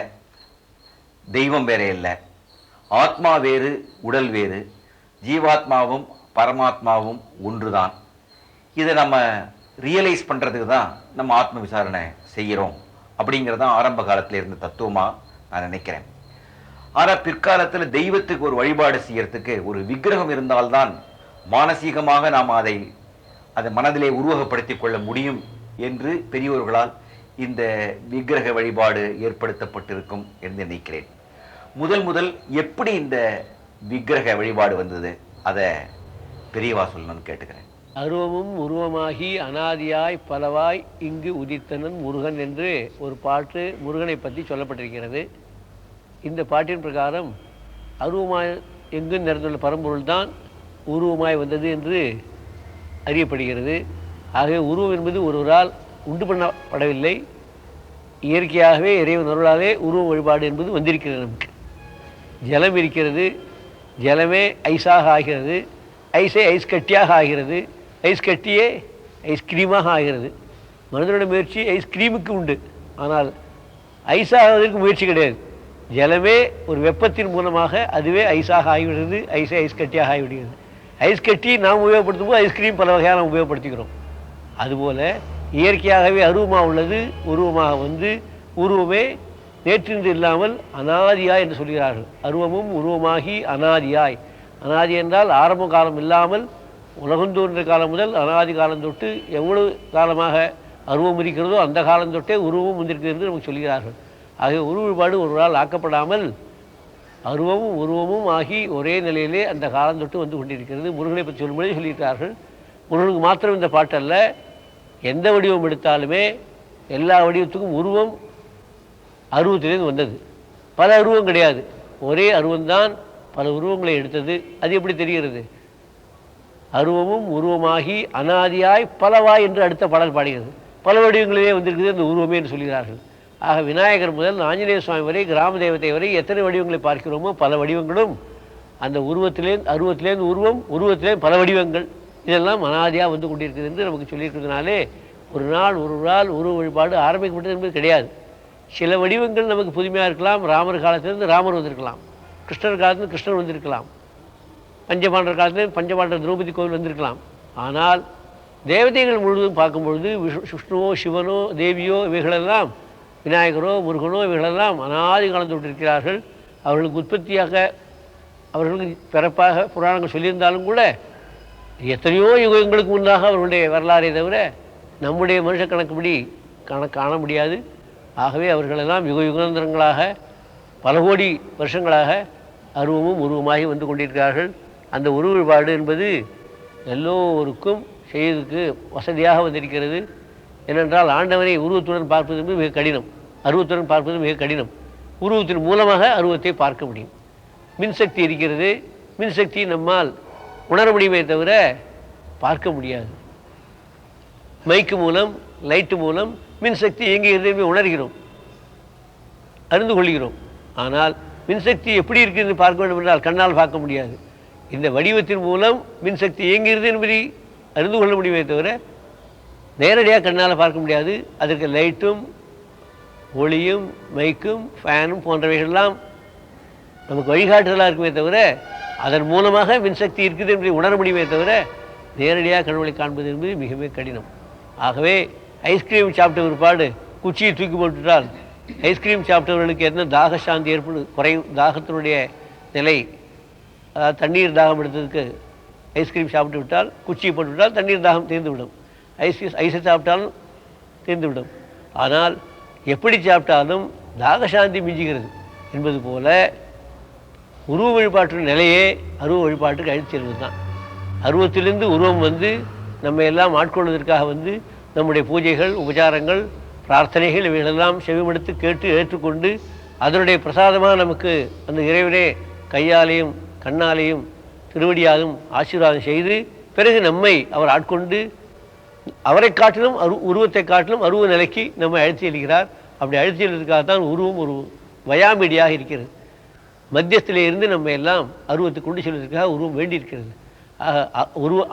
தெய்வம் வேற இல்லை, ஆத்மா வேறு, உடல் வேறு, ஜீவாத்மாவும் பரமாத்மாவும் ஒன்றுதான். இதை நம்ம ரியலைஸ் பண்ணுறதுக்கு தான் நம்ம ஆத்ம விசாரணை செய்கிறோம் அப்படிங்கிறதான் ஆரம்ப காலத்தில் இருந்த தத்துவமாக நான் நினைக்கிறேன். ஆனால் பிற்காலத்தில் தெய்வத்துக்கு ஒரு வழிபாடு செய்யறதுக்கு ஒரு விக்கிரகம் இருந்தால்தான் மானசீகமாக நாம் அதை மனதிலே உருவகப்படுத்திக் கொள்ள முடியும் என்று பெரியோர்களால் இந்த விக்கிரக வழிபாடு ஏற்படுத்தப்பட்டிருக்கும் என்று நினைக்கிறேன். முதல் எப்படி இந்த விக்கிரக வழிபாடு வந்தது, அதை பெரியவா சொல்லணும்னு கேட்டுக்கிறேன். அருவமும் உருவமாகி அனாதியாய் பலவாய் இங்கு உதித்தனன் முருகன் என்று ஒரு பாட்டு முருகனை பற்றி சொல்லப்பட்டிருக்கிறது. இந்த பாட்டின் பிரகாரம் அருவமாய் எங்கு நிறைந்துள்ள பரம்பொருள் தான் உருவமாய் வந்தது என்று அறியப்படுகிறது. ஆகவே உருவம் என்பது ஒருவரால் உண்டு பண்ணப்படவில்லை, இயற்கையாகவே இறைவன் அருளாலே உருவ வழிபாடு என்பது வந்திருக்கிறது. நமக்கு ஜலம் இருக்கிறது, ஜலமே ஐஸாக ஆகிறது, ஐஸே ஐஸ் கட்டியாக ஆகிறது, ஐஸ் கட்டியே ஐஸ்கிரீமாக ஆகிறது. மனிதனோட முயற்சி ஐஸ்கிரீமுக்கு உண்டு, ஆனால் ஐஸாவதற்கு முயற்சி கிடையாது. ஜலமே ஒரு வெப்பத்தின் மூலமாக அதுவே ஐஸாக ஆகிவிடுறது, ஐஸே ஐஸ் கட்டியாக ஆகிவிடுகிறது. ஐஸ் கட்டி நாம் உபயோகப்படுத்தும் போது ஐஸ்கிரீம் பல வகையாக நாம் உபயோகப்படுத்திக்கிறோம். அதுபோல் இயற்கையாகவே அருவமாக உள்ளது உருவமாக வந்து உருவமே நேற்றின்று இல்லாமல் அனாதியாய் என்று சொல்கிறார்கள். அருவமும் உருவமாகி அனாதியாய். அனாதி என்றால் ஆரம்ப காலம் இல்லாமல் உலகம் தோன்றிய காலம் முதல் அனாதி காலம் தொட்டு எவ்வளவு காலமாக அருவம் இருக்கிறதோ அந்த காலம் தொட்டே உருவமும் வந்திருக்கிறது என்று நமக்கு சொல்கிறார்கள். ஆகிய உருவ வழிபாடு ஒரு நாள் ஆக்கப்படாமல் அருவமும் உருவமும் ஆகி ஒரே நிலையிலே அந்த காலம் தொட்டு வந்து கொண்டிருக்கிறது. முருகனை பற்றி சொல்லும்போது சொல்லியிருக்கிறார்கள். முருகனுக்கு மாத்திரம் இந்த பாட்டல்ல, எந்த வடிவம் எடுத்தாலுமே எல்லா வடிவத்துக்கும் உருவம் அருவத்திலேருந்து வந்தது. பல அருவம் கிடையாது, ஒரே அருவம்தான் பல உருவங்களை எடுத்தது. அது எப்படி தெரிகிறது? அருவமும் உருவமாகி அனாதியாய் பலவாய் என்று அடுத்த பாடல் பாடுகிறது. பல வடிவங்களிலே வந்திருக்குது அந்த உருவமே என்று சொல்கிறார்கள். ஆக விநாயகர் முதல் ஆஞ்சநேய சுவாமி வரை கிராம தேவதை வரை எத்தனை வடிவங்களை பார்க்கிறோமோ பல வடிவங்களும் அந்த அருவத்திலேருந்து உருவம், உருவத்திலேருந்து பல வடிவங்கள், இதெல்லாம் அனாதியாக வந்து கொண்டிருக்குது என்று நமக்கு சொல்லியிருக்கிறதுனாலே ஒரு நாள் உருவ வழிபாடு ஆரம்பிக்கப்பட்டது என்பது கிடையாது. சில வடிவங்கள் நமக்கு புதுமையாக இருக்கலாம். ராமர் காலத்திலிருந்து ராமர் வந்திருக்கலாம், கிருஷ்ணர் காலத்திலிருந்து கிருஷ்ணர் வந்திருக்கலாம், பஞ்சபாண்டர் காலத்திலிருந்து பஞ்சபாண்டர் திரௌபதி கோவில் வந்திருக்கலாம். ஆனால் தேவதைகள் முழுவதும் பார்க்கும்பொழுது விஷ்ணுவோ சிவனோ தேவியோ இவைகளெல்லாம், விநாயகரோ முருகனோ இவைகளெல்லாம் அனாதி காலம் தொட்டிருக்கிறார்கள். அவர்களுக்கு உற்பத்தியாக அவர்களுக்கு பிறப்பாக புராணங்கள் சொல்லியிருந்தாலும் கூட எத்தனையோ யுகங்களுக்கு முன்னாக அவர்களுடைய வரலாறை தவிர நம்முடைய மனுஷ கணக்குப்படி காண முடியாது. ஆகவே அவர்களெல்லாம் யுகாந்தரங்களாக பல கோடி வருஷங்களாக அருவமும் உருவமாகி வந்து கொண்டிருக்கிறார்கள். அந்த உருவ வழிபாடு என்பது எல்லோருக்கும் செய்வதற்கு வசதியாக வந்திருக்கிறது. ஏனென்றால் ஆண்டவனை உருவத்துடன் பார்ப்பது என்பது மிக கடினம், அருவத்துடன் பார்ப்பது மிக கடினம். உருவத்தின் மூலமாக அருவத்தை பார்க்க முடியும். மின்சக்தி இருக்கிறது, மின்சக்தி நம்மால் உணர முடியுமே தவிர பார்க்க முடியாது. மைக்கு மூலம் லைட்டு மூலம் மின்சக்தி இயங்குகிறது என்று உணர்கிறோம், அறிந்து கொள்கிறோம். ஆனால் மின்சக்தி எப்படி இருக்கிறது பார்க்க வேண்டும் என்றால் கண்ணால் பார்க்க முடியாது. இந்த வடிவத்தின் மூலம் மின்சக்தி இயங்குகிறது என்பதை அறிந்து கொள்ள முடியுமே தவிர நேரடியாக கண்ணால் பார்க்க முடியாது. அதற்கு லைட்டும் ஒளியும் மைக்கும் ஃபேனும் போன்றவைகள்லாம் நமக்கு வழிகாட்டுதலாக இருக்குமே தவிர அதன் மூலமாக மின்சக்தி இருக்குது என்பதை உணர முடியுமே தவிர நேரடியாக கண்வழி காண்பது என்பது மிக மிக கடினம். ஆகவே ஐஸ்கிரீம் சாப்பிட்ட பிற்பாடு குச்சியை தூக்கி போட்டுவிட்டால் ஐஸ்கிரீம் சாப்பிட்டவர்களுக்கு என்ன தாக சாந்தி குறையும், தாகத்தினுடைய நிலை, அதாவது தண்ணீர் தாகம் எடுத்ததுக்கு ஐஸ்கிரீம் சாப்பிட்டு விட்டால் குச்சியை போட்டு விட்டால் தண்ணீர் தாகம் தீர்ந்துவிடும். ஐஸை சாப்பிட்டாலும் தீர்ந்துவிடும். ஆனால் எப்படி சாப்பிட்டாலும் தாகசாந்தி மிஞ்சுகிறது என்பது போல உருவ வழிபாட்டு நிலையே அருவ வழிபாட்டுக்கு அழைத்து செல்வது தான். அருவத்திலிருந்து உருவம் வந்து நம்ம எல்லாம் ஆட்கொள்வதற்காக வந்து நம்முடைய பூஜைகள் உபச்சாரங்கள் பிரார்த்தனைகள் இவைகளெல்லாம் செவிமடுத்து கேட்டு ஏற்றுக்கொண்டு அதனுடைய பிரசாதமாக நமக்கு அந்த இறைவனே கையாலையும் கண்ணாலையும் திருவடியாலும் ஆசீர்வாதம் செய்து பிறகு நம்மை அவர் ஆட்கொண்டு அவரை காட்டிலும் உருவத்தை காட்டிலும் அருவ நிலைக்கு நம்மை அழைத்து செல்கிறார். அப்படி அழைத்து செல்வதற்காகத்தான் உருவம் ஒரு வயாமீடியாக இருக்கிறது. மத்தியத்திலே இருந்து நம்ம எல்லாம் அருவத்தை கொண்டு செல்வதற்காக உருவம் வேண்டியிருக்கிறது.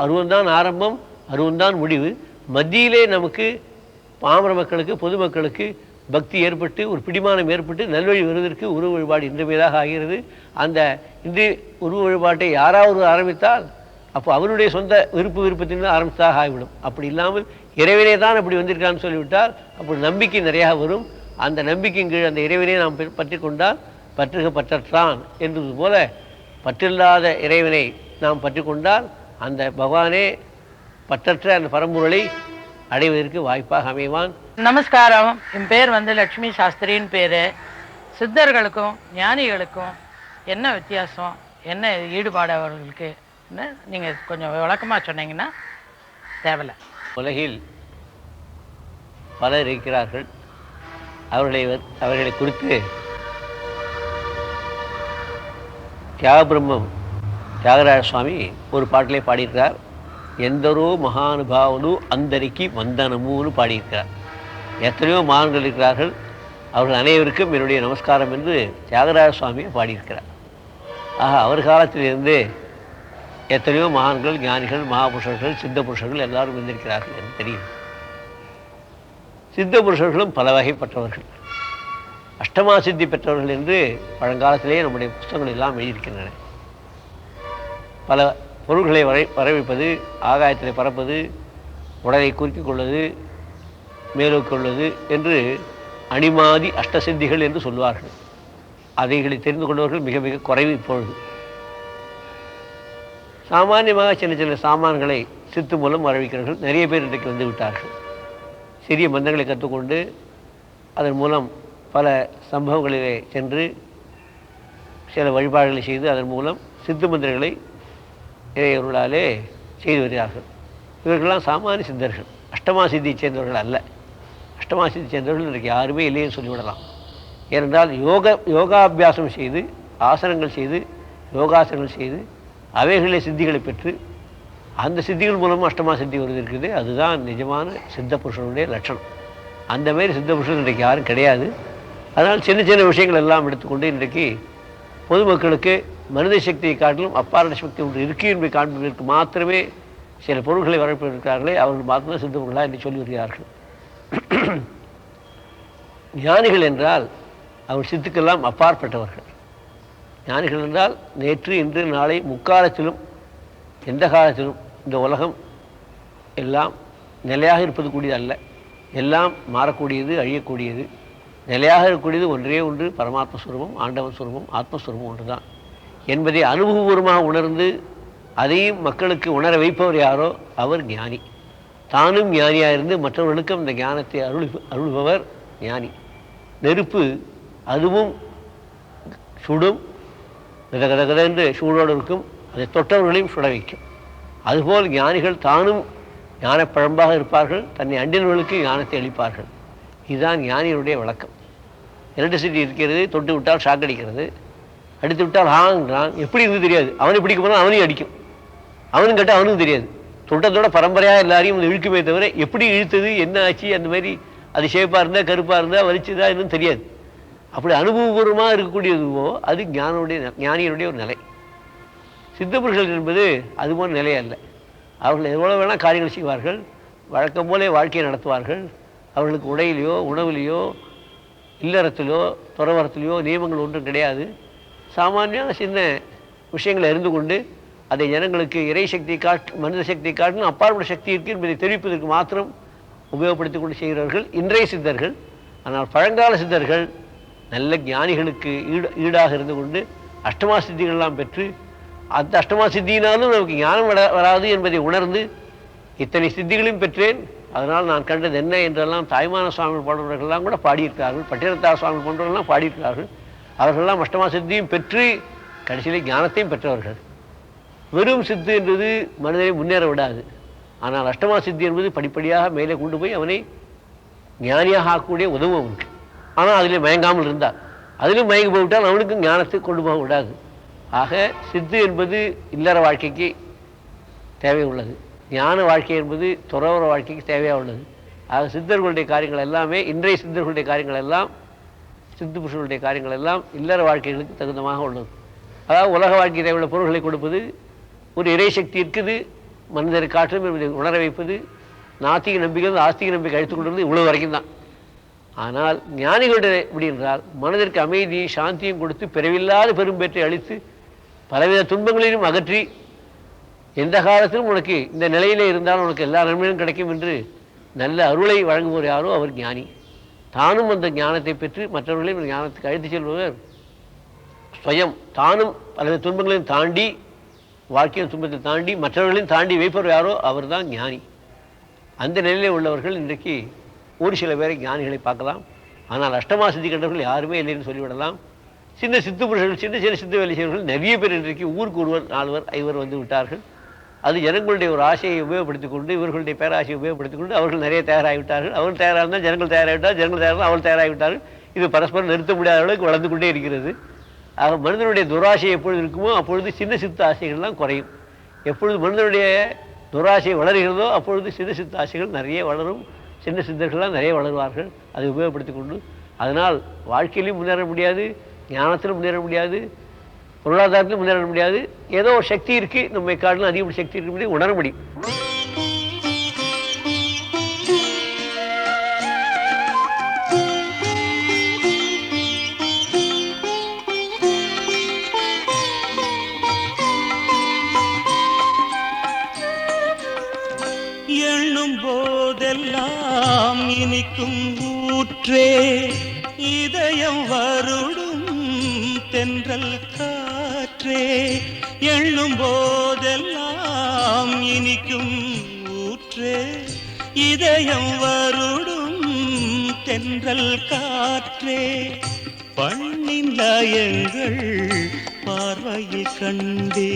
அருவம்தான் ஆரம்பம், அருவம்தான் முடிவு. மத்தியிலே நமக்கு பாமர மக்களுக்கு பொதுமக்களுக்கு பக்தி ஏற்பட்டு ஒரு பிடிமானம் ஏற்பட்டு நல்வழி வருவதற்கு உருவ வழிபாடு இன்றியமையாக ஆகிறது. அந்த இன்றைய உருவ வழிபாட்டை யாராவது ஆரம்பித்தால் அப்போ அவருடைய சொந்த விருப்பத்தின் ஆரம்பித்ததாக ஆகிவிடும். அப்படி இல்லாமல் இறைவனே தான் அப்படி வந்திருக்கான்னு சொல்லிவிட்டால் அப்படி நம்பிக்கை நிறையா வரும். அந்த நம்பிக்கையின் கீழ் அந்த இறைவனை நாம் பற்றி கொண்டால் பற்றுக பற்றற்றான் என்பது போல பற்றில்லாத இறைவனை நாம் பற்றி கொண்டால் அந்த பகவானே பற்றற்ற அந்த பரம்பொருளை அடைவதற்கு வாய்ப்பாக அமைவான். நமஸ்காரம். என் பேர் லட்சுமி சாஸ்திரின்னு பேர். சித்தர்களுக்கும் ஞானிகளுக்கும் என்ன வித்தியாசம், என்ன ஈடுபாடு அவர்களுக்கு நீங்கள் கொஞ்சம் விளக்கமாக சொன்னீங்கன்னா தேவையில்லை. உலகில் பலர் இருக்கிறார்கள். அவர்களை குறித்து தியாகபிரம்மம் தியாகராஜ சுவாமி ஒரு பாட்டிலே பாடியிருக்கிறார். எந்தரோ மகானுபாவனு அந்தரிக்கு வந்தனமுன்னு பாடியிருக்கிறார். எத்தனையோ மகான்கள் இருக்கிறார்கள், அவர்கள் அனைவருக்கும் என்னுடைய நமஸ்காரம் என்று தியாகராஜ சுவாமியை பாடியிருக்கிறார். ஆக அவர் காலத்திலிருந்து எத்தனையோ மகான்கள், ஞானிகள், மகாபுருஷர்கள், சித்த புருஷர்கள் எல்லாரும் வந்திருக்கிறார்கள் என்று தெரியும். சித்த புருஷர்களும் பல வகைப்பட்டவர்கள், அஷ்டமா சித்தி பெற்றவர்கள் என்று பழங்காலத்திலேயே நம்முடைய புத்தகங்கள் எல்லாம் எழுதியிருக்கின்றன. பல பொருள்களை வரவைப்பது, ஆகாயத்தில் பறப்பது, உடலை குறுக்கிக் கொள்வது, மேலோக்கி கொள்வது என்று அணிமாதி அஷ்டசித்திகள் என்று சொல்வார்கள். அதைகளை தெரிந்து கொண்டவர்கள் மிக மிக குறைவு. இப்பொழுது சாமானியமாக சின்ன சின்ன சாமான்களை சித்து மூலம் வரவிக்கிறார்கள். நிறைய பேர் இன்றைக்கு வந்து விட்டார்கள். சிறிய மந்திரங்களை கற்றுக்கொண்டு அதன் மூலம் பல சம்பவங்களிலே சென்று சில வழிபாடுகளை செய்து அதன் மூலம் சித்து மந்திரங்களை இறையவர்களாலே செய்து வருகிறார்கள். இவர்களெல்லாம் சாமானிய சித்தர்கள், அஷ்டமா சித்தியை சேர்ந்தவர்கள் அல்ல. அஷ்டமா சித்தியை சேர்ந்தவர்கள் இன்றைக்கு யாருமே இல்லைன்னு சொல்லிவிடலாம். ஏனென்றால் யோகாபியாசம் செய்து, ஆசனங்கள் செய்து, யோகாசனங்கள் செய்து அவைகளிலே சித்திகளை பெற்று அந்த சித்திகள் மூலமாக அஷ்டமா சித்தி வருது இருக்குது. அதுதான் நிஜமான சித்த புருஷனுடைய லட்சணம். அந்த மாதிரி சித்த புருஷன் இன்றைக்கு யாரும் கிடையாது. அதனால் சின்ன சின்ன விஷயங்கள் எல்லாம் எடுத்துக்கொண்டு இன்றைக்கு பொதுமக்களுக்கு மனித சக்தியை காட்டிலும் அப்பாரண சக்தி ஒன்று இருக்கு என்பதை காண்பதற்கு மாத்திரமே சில பொருள்களை வரப்பட்டிருக்கிறார்களே, அவர்கள் மாத்திரம் சித்த பொருளா என்று சொல்லி வருகிறார்கள். ஞானிகள் என்றால் அவர் சித்துக்கெல்லாம் அப்பாற்பட்டவர்கள். ஞானிகள் என்றால் நேற்று, இன்று, நாளை, முக்காலத்திலும் எந்த காலத்திலும் இந்த உலகம் எல்லாம் நிலையாக இருப்பது கூடியது அல்ல. எல்லாம் மாறக்கூடியது, அழியக்கூடியது. நிலையாக இருக்கக்கூடியது ஒன்றே ஒன்று, பரமாத்ம சுரூபம், ஆண்டவன் சுரூபம், ஆத்மஸ்வரூபம் ஒன்று தான் என்பதை அனுபவபூர்வமாக உணர்ந்து அதையும் மக்களுக்கு உணர வைப்பவர் யாரோ அவர் ஞானி. தானும் ஞானியாக இருந்து மற்றவர்களுக்கும் இந்த ஞானத்தை அருள்பவர் ஞானி. நெருப்பு அதுவும் சுடும், கத என்று சூடோடு இருக்கும், அதை தொட்டவர்களையும் சுட வைக்கும். அதுபோல் ஞானிகள் தானும் ஞானப்பழம்பாக இருப்பார்கள், தன்னை அண்டினவர்களுக்கு ஞானத்தை அளிப்பார்கள். இதுதான் ஞானிகளுடைய விளக்கம். எலக்ட்ரிசிட்டி இருக்கிறது, தொட்டு விட்டால் ஷாக் அடிக்கிறது, அடித்து விட்டால் ஹாங்கிறான். எப்படி இருந்து தெரியாது. அவனை பிடிக்க போனால் அவனையும் அடிக்கும், அவனும் கேட்டால் அவனுக்கும் தெரியாது. தொட்டத்தோட பரம்பரையாக எல்லாரையும் இழுக்குமே தவிர எப்படி இழுத்தது, என்ன ஆச்சு, அந்த மாதிரி அது ஷேப்பாக இருந்தால், கருப்பாக இருந்தால், வலிச்சுதா இன்னும் தெரியாது. அப்படி அனுபவபூர்வமாக இருக்கக்கூடியதுவோ அது ஞானியனுடைய ஒரு நிலை. சித்தபுருஷர்கள் என்பது அதுபோன்ற நிலை அல்ல. அவர்கள் எவ்வளோ வேணால் காரியங்கள் செய்வார்கள், வழக்கம் போலே வாழ்க்கையை நடத்துவார்கள். அவர்களுக்கு உடையிலையோ, உணவுலையோ, இல்லறத்திலோ, துறவரத்திலையோ நியமங்கள் ஒன்றும் கிடையாது. சாமானியான சின்ன விஷயங்களை அறிந்து கொண்டு அதை ஜனங்களுக்கு இறை சக்தியை மனித சக்தியை காட்டிலும் அப்பாற்பட்ட சக்தி இருக்கு என்பதை தெரிவிப்பதற்கு மாத்திரம் உபயோகப்படுத்திக் கொண்டு செய்கிறவர்கள் இன்றைய சித்தர்கள். ஆனால் பழங்கால சித்தர்கள் நல்ல ஞானிகளுக்கு ஈடாக இருந்து கொண்டு அஷ்டமா சித்திகள்லாம் பெற்று, அந்த அஷ்டமா சித்தியினாலும் நமக்கு ஞானம் வராது என்பதை உணர்ந்து இத்தனை சித்திகளையும் பெற்றேன், அதனால் நான் கண்டது என்ன என்றெல்லாம் தாய்மான சுவாமி போன்றவர்கள்லாம் கூட பாடியிருக்கிறார்கள். பட்டினத்தார் சுவாமி போன்றவர்கள்லாம் பாடியிருக்கிறார்கள். அவர்களெல்லாம் அஷ்டமா சித்தியும் பெற்று கடைசியிலே ஞானத்தையும் பெற்றவர்கள். வெறும் சித்து என்பது மனிதனை முன்னேற விடாது. ஆனால் அஷ்டமா சித்தி என்பது படிப்படியாக மேலே கொண்டு போய் அவனை ஞானியாக ஆக்கக்கூடிய உதவும் அவனுக்கு. ஆனால் அதிலே மயங்காமல் இருந்தார். அதிலும் மயங்கி போய்விட்டால் அவனுக்கும் ஞானத்தை கொண்டு போக விடாது. ஆக சித்து என்பது இல்லற வாழ்க்கைக்கு தேவை உள்ளது, ஞான வாழ்க்கை என்பது துறவர வாழ்க்கைக்கு தேவையாக உள்ளது. ஆக சித்தர்களுடைய காரியங்கள் எல்லாமே, இன்றைய சித்தர்களுடைய காரியங்கள் எல்லாம், சித்து புருஷர்களுடைய காரியங்கள் எல்லாம் இல்லற வாழ்க்கைகளுக்கு தகுந்தமாக உள்ளது. அதாவது உலக வாழ்க்கை தேவையுள்ள பொருள்களை கொடுப்பது, ஒரு இறை சக்தி இருக்குது மனிதரை காற்றும் என்பதை உணர வைப்பது, நாத்திக நம்பிக்கை ஆஸ்திக நம்பிக்கை அழித்துக் கொண்டிருந்தது இவ்வளவு வரைக்கும் தான். ஆனால் ஞானிகளுடைய எப்படி என்றால் மனதிற்கு அமைதியும் சாந்தியும் கொடுத்து பிறவில்லாத பெரும்பேற்றை அளித்து பலவித துன்பங்களையும் அகற்றி எந்த காலத்திலும் உனக்கு இந்த நிலையிலே இருந்தாலும் உனக்கு எல்லா நன்மையும் கிடைக்கும் என்று நல்ல அருளை வழங்குவோர் யாரோ அவர் ஞானி. தானும் அந்த ஞானத்தை பெற்று மற்றவர்களையும் இந்த ஞானத்துக்கு அழைத்து செல்பவர் ஸ்வயம். தானும் பலவித துன்பங்களையும் தாண்டி, வாழ்க்கையின் துன்பத்தை தாண்டி, மற்றவர்களையும் தாண்டி வைப்பவர் யாரோ அவர் தான் ஞானி. அந்த நிலையிலே உள்ளவர்கள் இன்றைக்கு ஒரு சில பேரை ஞானிகளை பார்க்கலாம். ஆனால் அஷ்டமா சித்தி கண்டவர்கள் யாருமே இல்லைன்னு சொல்லிவிடலாம். சின்ன சித்து புருஷர்கள், சின்ன சின்ன சித்து வேலை செய்வர்கள் நிறைய பேர் இன்றைக்கு ஊருக்கு ஒருவர், 4 5 வந்து விட்டார்கள். அது ஜனங்களுடைய ஒரு ஆசையை உபயோகப்படுத்திக் கொண்டு, இவர்களுடைய பேராசையை உபயோகப்படுத்திக் கொண்டு அவர்கள் நிறைய தயாராகிவிட்டார்கள். அவர்கள் தயாராக இருந்தால் ஜனங்கள் தயாராகிவிட்டார், ஜனங்கள் தயாராக அவர்கள் தயாராகிவிட்டார்கள். இது பரஸ்பரம் நிறுத்த முடியாத அளவுக்கு வளர்ந்து கொண்டே இருக்கிறது. ஆக மனிதனுடைய துராசை எப்பொழுது இருக்குமோ அப்பொழுது சின்ன சித்த ஆசைகள்லாம் குறையும். எப்பொழுது மனிதனுடைய துராசை வளர்கிறதோ அப்பொழுது சின்ன சித்த ஆசைகள் நிறைய வளரும். சின்ன சித்தர்கள்லாம் நிறைய வளருவார்கள். அதை உபயோகப்படுத்தி கொண்டு அதனால் வாழ்க்கையிலையும் முன்னேற முடியாது, ஞானத்திலும் முன்னேற முடியாது, பொருளாதாரத்திலும் முன்னேற முடியாது. ஏதோ ஒரு சக்தி இருக்குது, நம்மை காட்டிலும் அதிகமான சக்தி இருக்க முடியும், உணர முடியும். எண்ணும் போதெல்லாம் இனிக்கும் ஊற்றே, இதயம் வருடும் தென்றல் காற்றே. எண்ணும் போதெல்லாம் இனிக்கும் ஊற்றே, இதயம் வருடும் தென்றல் காற்றே. பண்ணின் லயங்கள் பார்வையில் கண்டே,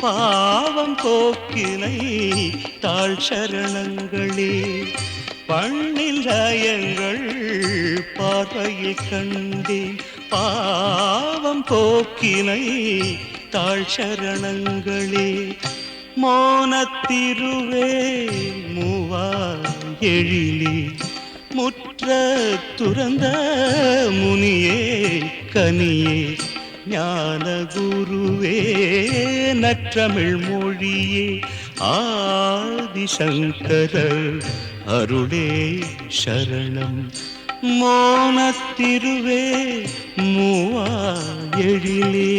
பாவம் போக்கினை தாழ் சரணங்களே. பண்ணின் லயங்கள் பார்வையில் கண்டேன், பாவம் போக்கினை தாழ் சரணங்களே. மோனத்திருவே மூவா எழிலே, முற்ற துறந்த முனியே கனியே, ஞான குருவே நற்றமிழ் மொழியே, ஆதிசங்கரர் அருளே சரணம். மோனத்திருவே மூவா எழிலே.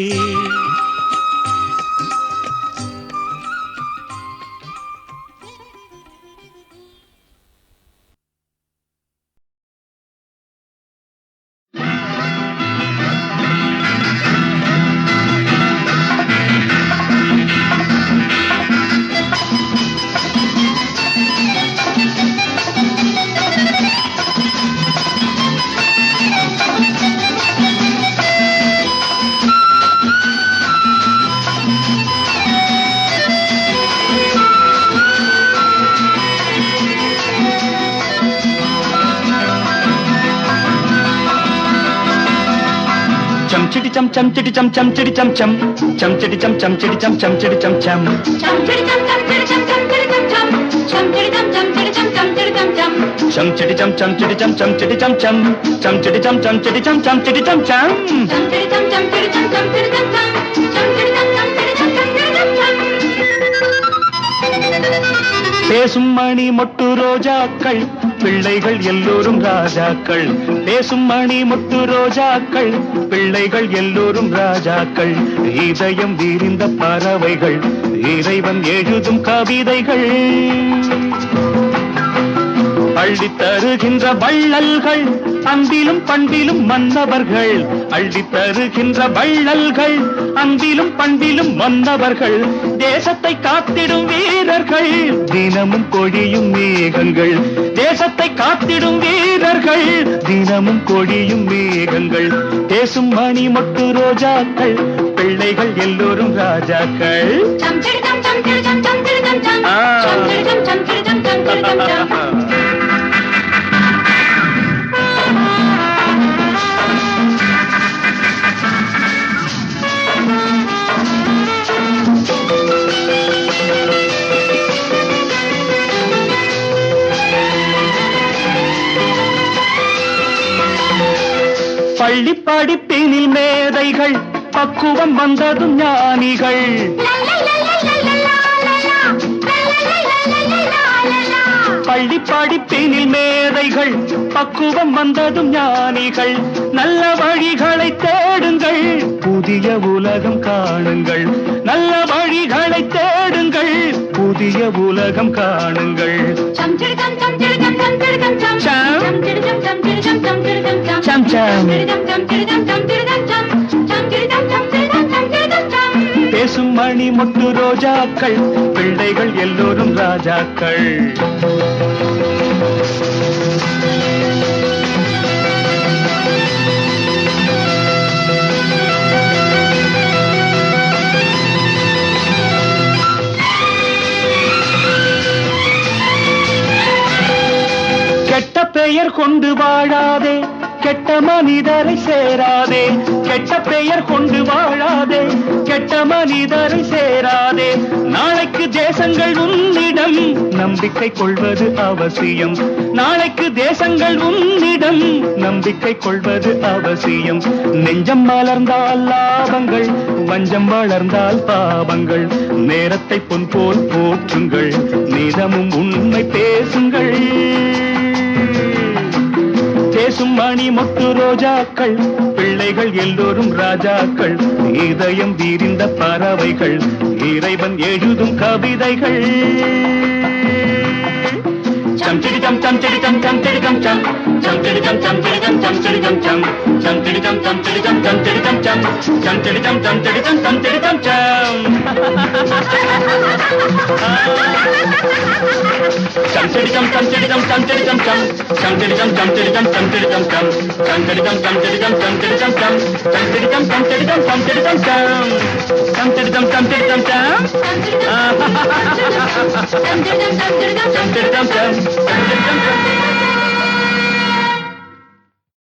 cham cham chitty cham cham chitty cham cham cham chitty cham cham chitty cham cham chitty cham cham cham chitty cham cham chitty cham cham chitty cham cham cham chitty cham cham chitty cham cham chitty cham cham cham chitty cham cham chitty cham cham chitty cham cham cham chitty cham cham chitty cham cham chitty cham cham cham chitty cham cham chitty cham cham chitty cham cham cham chitty cham cham chitty cham cham chitty cham cham. பேசும் மணி மொட்டு ரோஜாக்கள் பிள்ளைகள் எல்லோரும் ராஜாக்கள். பேசும் மணி மொட்டு ரோஜாக்கள் பிள்ளைகள் எல்லோரும் ராஜாக்கள். இதயம் விரிந்த பறவைகள் இறைவன் எழுதும் கவிதைகள். அள்ளி தருகின்ற வள்ளல்கள் அன்பிலும் பண்பிலும் மன்னவர்கள். அள்ளி தருகின்ற வள்ளல்கள் அன்பிலும் பண்பிலும் மன்னவர்கள். தேசத்தை காத்திடும் வீரர்கள் தினமும் பொழியும் மேகங்கள். தேசத்தை காத்திடும் வீரர்கள் தினமும் பொழியும் மேகங்கள். பேசும் மணி மொட்டு ரோஜாக்கள் பிள்ளைகள் எல்லோரும் ராஜாக்கள். பள்ளி படிப்பினில் மேதைகள் பக்குவம் வந்ததும் ஞானிகள். பள்ளி படிப்பினில் மேதைகள் பக்குவம் வந்ததும் ஞானிகள். நல்ல வழிகளை தேடுங்கள் புதிய உலகம் காணுங்கள். நல்ல வழிகளை தேடுங்கள் புதிய உலகம் காணுங்கள். பேசும் மணி மொட்டு ரோஜாக்கள் பிள்ளைகள் எல்லோரும் ராஜாக்கள். கெட்ட பெயர் கொண்டு வாழாதே கெட்ட மனிதரை சேராதே. கெட்ட பெயர் கொண்டு வாழாதே கெட்ட மனிதரை சேராதே. நாளைக்கு தேசங்கள் உன்னிடம் நம்பிக்கை கொள்வது அவசியம். நாளைக்கு தேசங்கள் உன்னிடம் நம்பிக்கை கொள்வது அவசியம். நெஞ்சம் மலர்ந்தால் லாபங்கள், வஞ்சம் வளர்ந்தால் பாவங்கள். நேரத்தை பொன் போல் போற்றுங்கள், நீதமும் உண்மை பேசுங்கள். பேசும் மணி மொட்டு ரோஜாக்கள், பிள்ளைகள் எல்லோரும் ராஜாக்கள். இதயம் வீரிந்த பறவைகள், இறைவன் எழுதும் கவிதைகள். Chum chidi chum chum chidi chum chum chidi chum chum chum chidi chum chum chidi chum chum chidi chum chum chum chidi chum chum chidi chum chum chidi chum chum chum chidi chum chum chidi chum chum chidi chum chum chum chidi chum chum chidi chum chum chidi chum chum chum chidi chum chum chidi chum chum chidi chum chum chum chidi chum chum chidi chum chum chidi chum chum chum chidi chum chum chidi chum chum chidi chum chum chum chidi chum chum chidi chum chum chum chidi chum chum chum chum chum chum chum chum